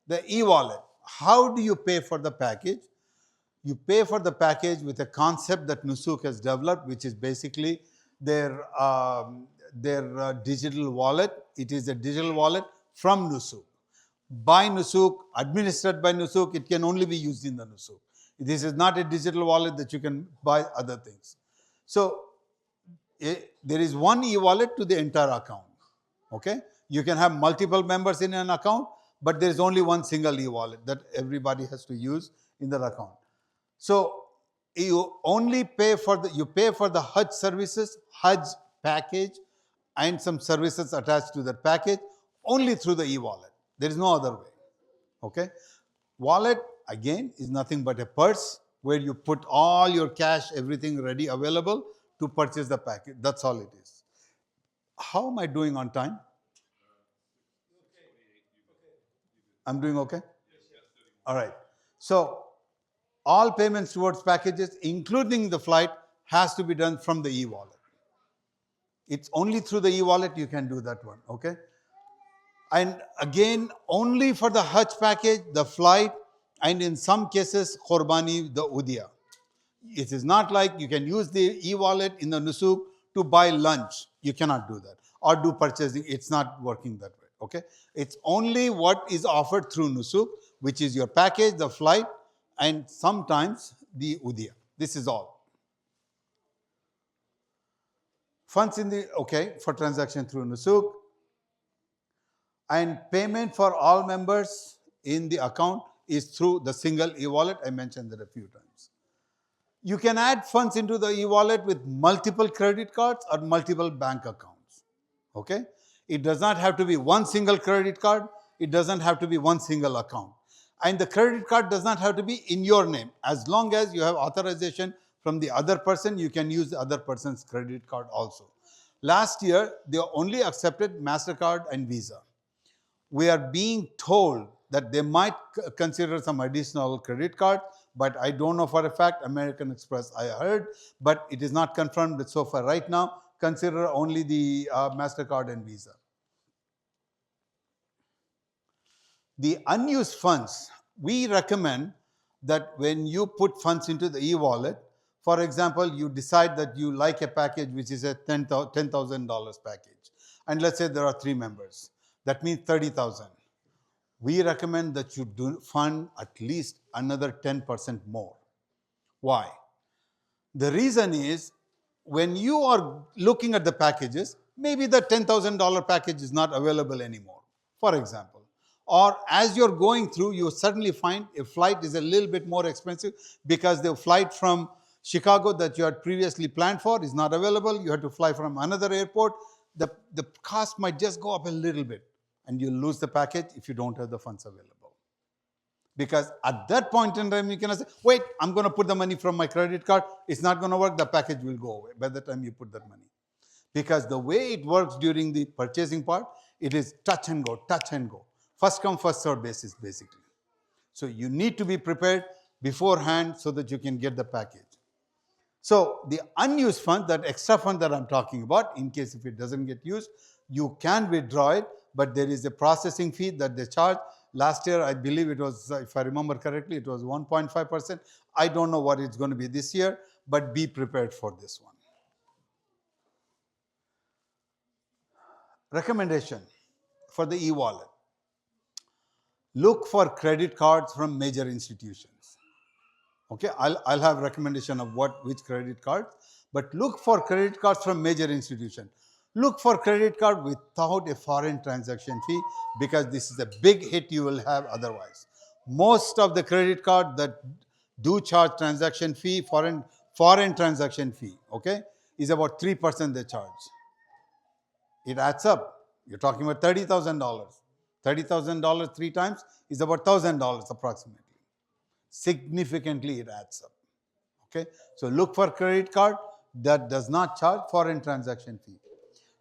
the e-wallet. How do you pay for the package? You pay for the package with a concept that Nusuk has developed, which is basically their digital wallet. It is a digital wallet from Nusuk. By Nusuk, administered by Nusuk, it can only be used in the Nusuk. This is not a digital wallet that you can buy other things. So there is one e-wallet to the entire account. Okay? You can have multiple members in an account, but there is only one single e-wallet that everybody has to use in that account. So you only pay for the Hajj services, Hajj package, and some services attached to that package only through the e-wallet. There is no other way. Okay? Wallet, again, is nothing but a purse where you put all your cash, everything ready, available to purchase the package. That's all it is. How am I doing on time? I'm doing okay? All right. So all payments towards packages, including the flight, has to be done from the e-wallet. It's only through the e-wallet you can do that one. Okay? And again, only for the Hajj package, the flight, and in some cases, Qurbani, the Udiyah. It is not like you can use the e-wallet in the Nusuk to buy lunch. You cannot do that. Or do purchasing. It's not working that way. Okay? It's only what is offered through Nusuk, which is your package, the flight, and sometimes the Udiyah. This is all. Funds for transaction through Nusuk. And payment for all members in the account is through the single e-wallet. I mentioned that a few times. You can add funds into the e-wallet with multiple credit cards or multiple bank accounts. Okay? It does not have to be one single credit card. It doesn't have to be one single account. And the credit card does not have to be in your name. As long as you have authorization from the other person, you can use the other person's credit card also. Last year, they only accepted MasterCard and Visa. We are being told that they might consider some additional credit card, but I don't know for a fact. American Express, I heard, but it is not confirmed so far right now. consider only the MasterCard and Visa. The unused funds, we recommend that when you put funds into the e-wallet, for example, you decide that you like a package which is a $10,000 package. And let's say there are 3 members. That means 30,000. We recommend that you do fund at least another 10% more. Why? The reason is, when you are looking at the packages, maybe the $10,000 package is not available anymore, for example. Or as you're going through, you suddenly find a flight is a little bit more expensive because the flight from Chicago that you had previously planned for is not available. You have to fly from another airport. The cost might just go up a little bit, and you lose the package if you don't have the funds available. Because at that point in time, you cannot say, wait, I'm going to put the money from my credit card. It's not going to work. The package will go away by the time you put that money. Because the way it works during the purchasing part, it is touch and go, touch and go. First come, first serve basis, basically. So you need to be prepared beforehand so that you can get the package. So the unused fund, that extra fund that I'm talking about, in case if it doesn't get used, you can withdraw it, but there is a processing fee that they charge. Last year, I believe it was, if I remember correctly, it was 1.5%. I don't know what it's going to be this year, but be prepared for this one. Recommendation for the e-wallet. Look for credit cards from major institutions. Okay, I'll have recommendation of which credit cards, but look for credit cards from major institutions. Look for credit card without a foreign transaction fee, because this is a big hit you will have otherwise. Most of the credit card that do charge transaction fee, foreign transaction fee, okay, is about 3% they charge. It adds up. You're talking about $30,000. $30,000 3 times is about $1,000 approximately. Significantly it adds up. Okay, so look for credit card that does not charge foreign transaction fee.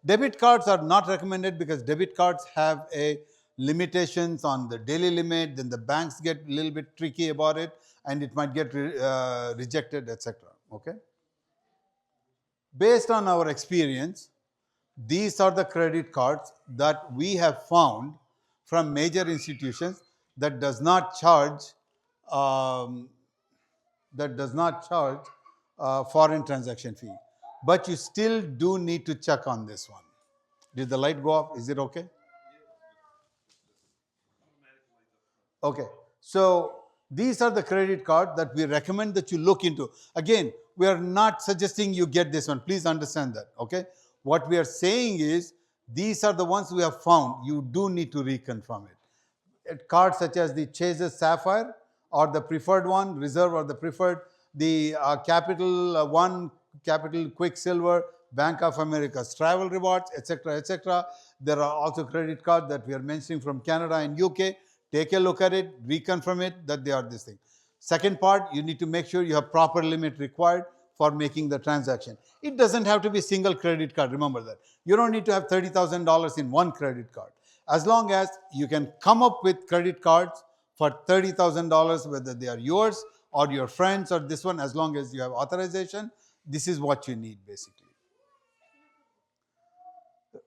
Debit cards are not recommended because debit cards have a limitations on the daily limit. Then the banks get a little bit tricky about it, and it might get rejected, etc. Okay. Based on our experience, these are the credit cards that we have found from major institutions that does not charge foreign transaction fee. But you still do need to check on this one. Did the light go off? Is it okay? Okay. So these are the credit cards that we recommend that you look into. Again, we are not suggesting you get this one. Please understand that. Okay. What we are saying is, these are the ones we have found. You do need to reconfirm it. Cards such as the Chase's Sapphire or the preferred one, Reserve or the preferred, the Capital One, Capital Quicksilver, Bank of America's Travel Rewards, etc., etc. There are also credit cards that we are mentioning from Canada and UK. Take a look at it, reconfirm it that they are this thing. Second part, you need to make sure you have proper limit required for making the transaction. It doesn't have to be single credit card, remember that. You don't need to have $30,000 in one credit card. As long as you can come up with credit cards for $30,000, whether they are yours or your friends or this one, as long as you have authorization, this is what you need basically.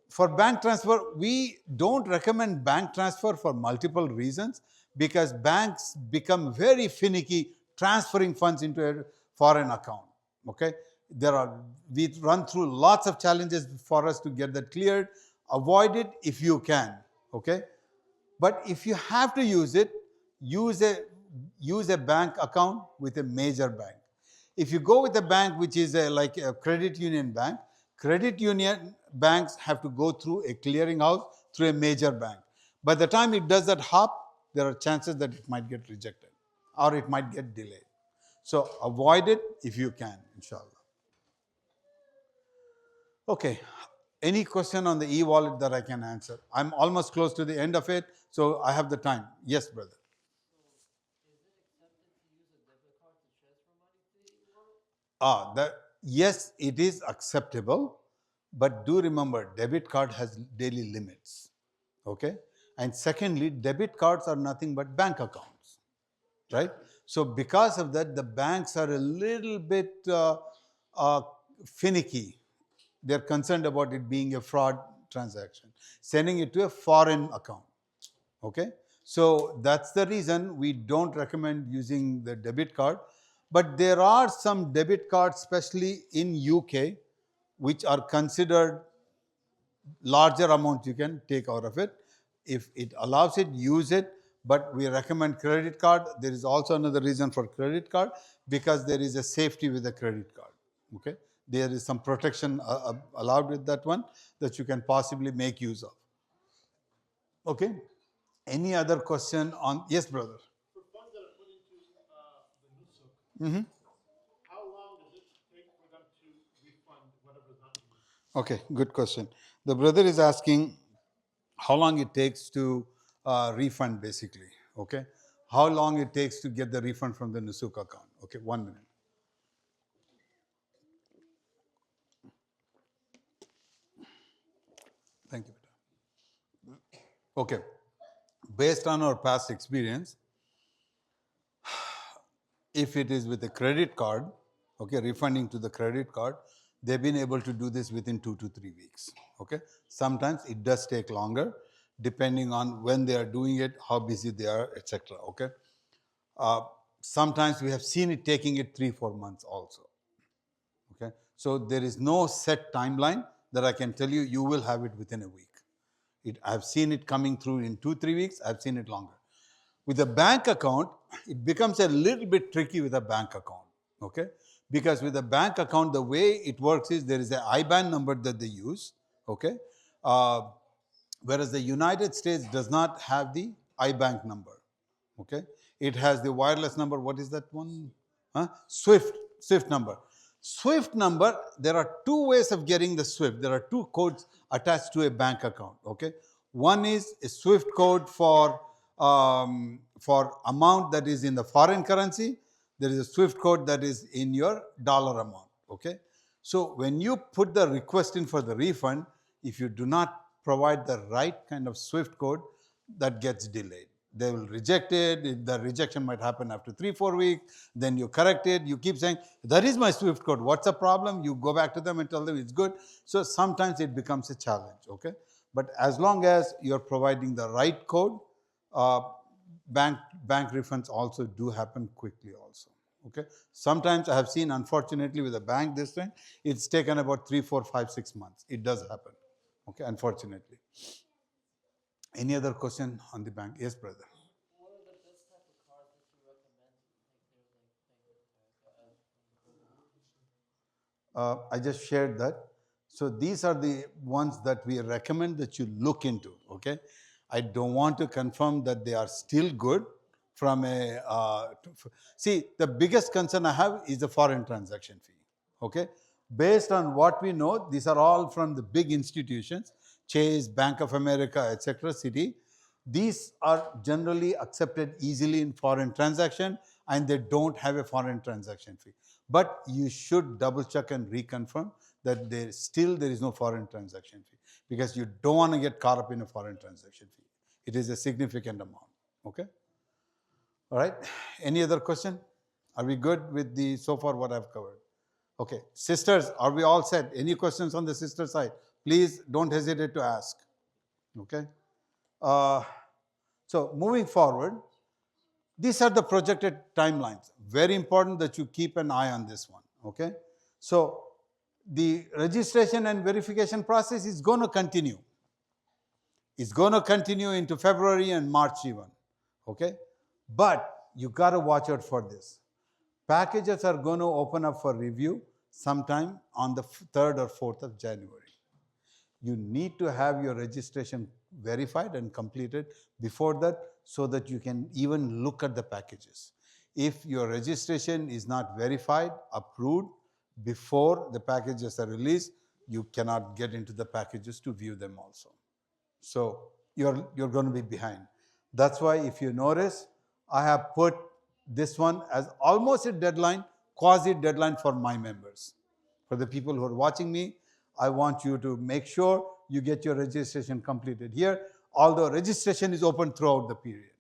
For bank transfer, we don't recommend bank transfer for multiple reasons, because banks become very finicky transferring funds into a foreign account. Okay, we run through lots of challenges for us to get that cleared. Avoid it if you can. Okay, but if you have to use it, use a bank account with a major bank. If you go with a bank which is like a credit union bank, credit union banks have to go through a clearinghouse through a major bank. By the time it does that hop, there are chances that it might get rejected or it might get delayed. So avoid it if you can, inshallah. Okay. Any question on the e-wallet that I can answer? I'm almost close to the end of it, so I have the time. Yes, brother. Yes, it is acceptable, but do remember, debit card has daily limits. Okay? And secondly, debit cards are nothing but bank accounts, right? So because of that, the banks are a little bit finicky They're concerned about it being a fraud transaction, sending it to a foreign account. Okay, so that's the reason we don't recommend using the debit card. But there are some debit cards, especially in UK, which are considered larger amount you can take out of it. If it allows it, use it. But we recommend credit card. There is also another reason for credit card, because there is a safety with a credit card. Okay, there is some protection allowed with that one that you can possibly make use of. Okay, any other question on? Yes, brother. For funds that are put into the nusuk, Mm-hmm. how long does it take for them to refund whatever is not used? Okay, good question. The brother is asking how long it takes to refund, basically. Okay, how long it takes to get the refund from the Nusuk account. Okay, 1 minute. Thank you. Okay, based on our past experience, if it is with a credit card, okay, refunding to the credit card, they've been able to do this within 2 to 3 weeks. Okay, sometimes it does take longer, depending on when they are doing it, how busy they are, etc. Okay, sometimes we have seen it taking it 3-4 months also. Okay, so there is no set timeline that I can tell you you will have it within a week. I've seen it coming through in 2-3 weeks. I've seen it longer. With a bank account, it becomes a little bit tricky with a bank account. Okay, because with a bank account, the way it works is there is an IBAN number that they use. Okay, whereas the United States does not have the IBAN number. Okay, it has the wireless number. What is that one? Swift number. Swift number, there are two ways of getting the Swift. There are two codes attached to a bank account. Okay, one is a Swift code for amount that is in the foreign currency. There is a Swift code that is in your dollar amount. Okay, so when you put the request in for the refund, if you do not provide the right kind of Swift code, that gets delayed. They will reject it. The rejection might happen after 3-4 weeks. Then you correct it. You keep saying, that is my Swift code. What's the problem? You go back to them and tell them it's good. So sometimes it becomes a challenge. Okay, but as long as you're providing the right code, bank refunds also do happen quickly also. Okay, sometimes I have seen, unfortunately, with a bank this time, it's taken about 3, 4, 5, 6 months. It does happen. Okay, unfortunately. Any other question on the bank? Yes, brother. What are the best type of cards that you recommend? I just shared that. So these are the ones that we recommend that you look into. Okay, I don't want to confirm that they are still good from a. See, the biggest concern I have is the foreign transaction fee. Okay, based on what we know, these are all from the big institutions, Chase, Bank of America, etc. Citi. These are generally accepted easily in foreign transaction, and they don't have a foreign transaction fee. But you should double check and reconfirm that there is no foreign transaction fee, because you don't want to get caught up in a foreign transaction fee. It is a significant amount. Okay. All right. Any other question? Are we good with the so far what I've covered? Okay. Sisters, are we all set? Any questions on the sister side? Please don't hesitate to ask. Okay. So moving forward, these are the projected timelines. Very important that you keep an eye on this one. Okay. So the registration and verification process is going to continue. It's going to continue into February and March even. Okay. But you got to watch out for this. Packages are going to open up for review sometime on the 3rd or 4th of January. You need to have your registration verified and completed before that, so that you can even look at the packages. If your registration is not verified, approved before the packages are released, you cannot get into the packages to view them also. So you're going to be behind. That's why, if you notice, I have put this one as almost a deadline, quasi deadline for my members. For the people who are watching me, I want you to make sure you get your registration completed here, although registration is open throughout the period.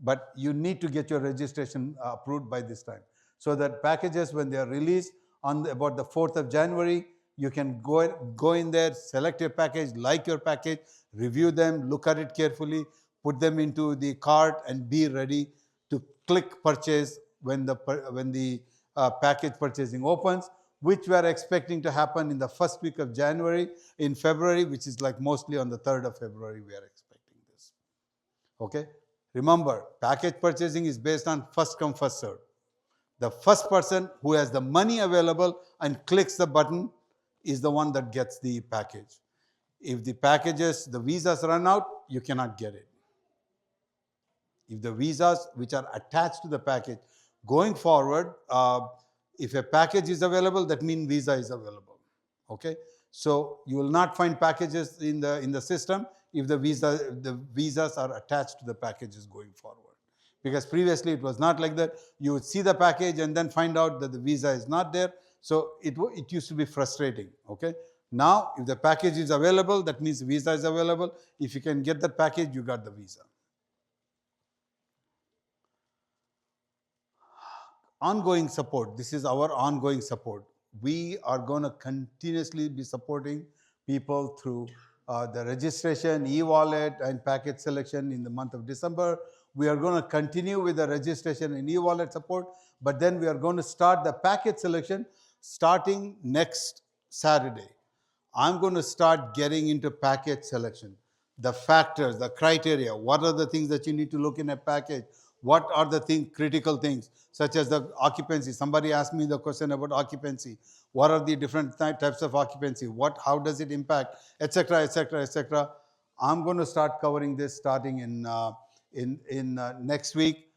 But you need to get your registration approved by this time, so that packages, when they are released on about the 4th of January, You can go in there, select your package, like your package, review them, look at it carefully, put them into the cart, and be ready to click purchase when the package purchasing opens, which we are expecting to happen in the first week of January, in February, which is like mostly on the 3rd of February we are expecting this. Okay? Remember, package purchasing is based on first come, first serve. The first person who has the money available and clicks the button is the one that gets the package. If the visas run out, you cannot get it. If the visas which are attached to the package, going forward, if a package is available, that means visa is available. Okay, so you will not find packages in the system if the visas are attached to the packages going forward. Because previously it was not like that. You would see the package and then find out that the visa is not there. So it used to be frustrating. Okay, now if the package is available, that means visa is available. If you can get that package, you got the visa. Ongoing support. This is our ongoing support. We are going to continuously be supporting people through the registration, e-wallet, and package selection in the month of December. We are going to continue with the registration and e-wallet support, but then we are going to start the package selection starting next Saturday. I'm going to start getting into package selection. The factors, the criteria, what are the things that you need to look in a package? What are the critical things, such as the occupancy? Somebody asked me the question about occupancy. What are the different types of occupancy? How does it impact, etc., etc., etc. I'm going to start covering this starting in next week.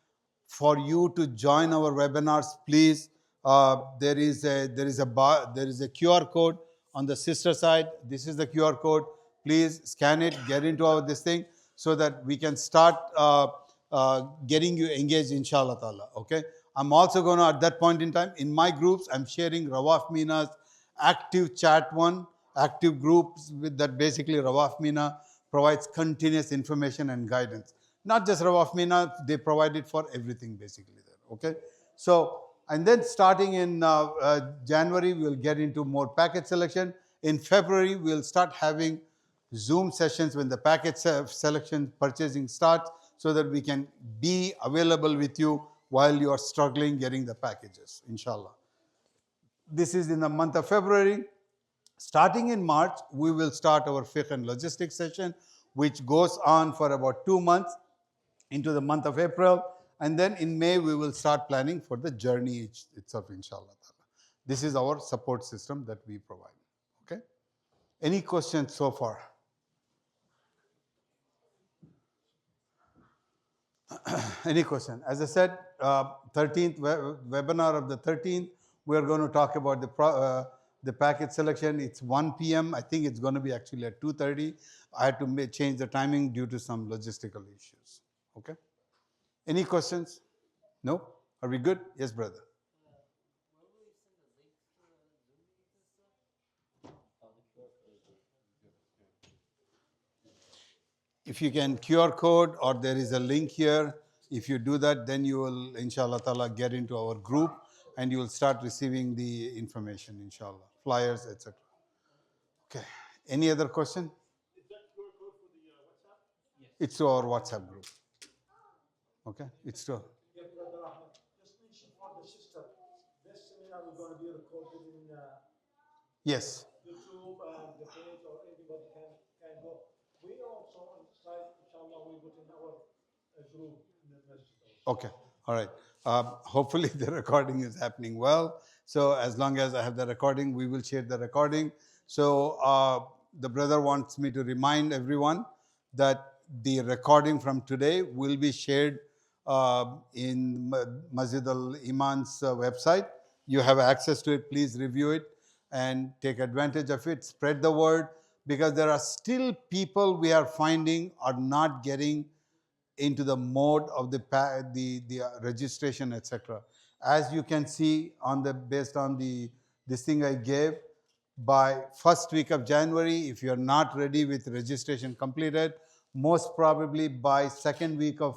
For you to join our webinars, please, there is a QR code on the sister side. This is the QR code. Please scan it, get into this thing, so that we can start getting you engaged, inshallah ta'ala. Okay. I'm also going to, at that point in time, in my groups, I'm sharing Rawaf Mina's active active groups with that. Basically, Rawaf Mina provides continuous information and guidance. Not just Rawaf Mina, they provide it for everything basically there. Okay. So, and then starting in January, we'll get into more package selection. In February, we'll start having Zoom sessions when the package selection purchasing starts, so that we can be available with you while you are struggling getting the packages, inshallah. This is in the month of February. Starting in March, we will start our fiqh and logistics session, which goes on for about 2 months into the month of April. And then in May, we will start planning for the journey itself, inshallah. This is our support system that we provide. Okay? Any questions so far? Any question? As I said, 13th webinar of the 13th, we are going to talk about the package selection. It's 1 p.m. I think it's going to be actually at 2:30. I had to change the timing due to some logistical issues. Okay. Any questions? No? Are we good? Yes, brother. Where will you send the links to the Zoom meetings and stuff? If you can QR code, or there is a link here, if you do that, then you will, inshallah ta'ala, get into our group and you will start receiving the information, inshallah, flyers, etc. Okay. Any other question? Is that QR code for the WhatsApp? Yes. It's to our WhatsApp group. Okay. It's to. Yeah, Brother Ahmed, just mention for the sister, this seminar is going to be recorded in Yes. YouTube and the page, or anybody can go. We also on the site, inshallah, we put in our group in the masjid. Okay. All right. Hopefully the recording is happening well. So as long as I have the recording, we will share the recording. So the brother wants me to remind everyone that the recording from today will be shared in Masjid Al Imaan's website. You have access to it. Please review it and take advantage of it. Spread the word, because there are still people we are finding are not getting into the mode of the registration, etc. As you can see based on this thing I gave, by first week of January, if you are not ready with registration completed, most probably by second week of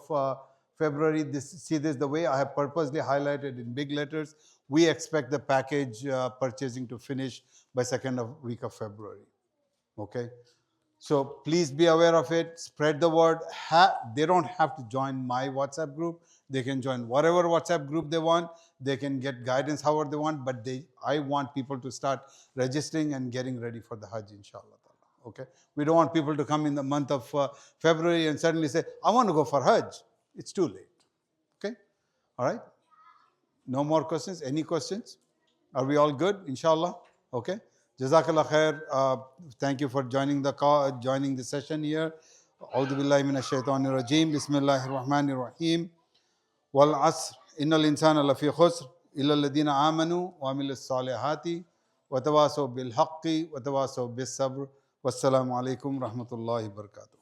February, the way I have purposely highlighted in big letters, we expect the package purchasing to finish by second week of February. Okay? So please be aware of it. Spread the word. They don't have to join my WhatsApp group. They can join whatever WhatsApp group they want. They can get guidance however they want. But I want people to start registering and getting ready for the Hajj, inshallah. Okay? We don't want people to come in the month of February and suddenly say, I want to go for Hajj. It's too late. Okay? All right? No more questions? Any questions? Are we all good? Inshallah? Okay? Jazakallah khair. Thank you for joining the call, joining the session here. A'udhu billahi minash shaitanir rajim. Bismillahir rahmanir rahim. Wal asr. Innal insana lafi khusr. Illa alladhina amanu wa amilus salihati. Wa tawasaw bil haqqi wa tawasaw bis sabr. Wassalamu alaikum rahmatullahi barakatuh.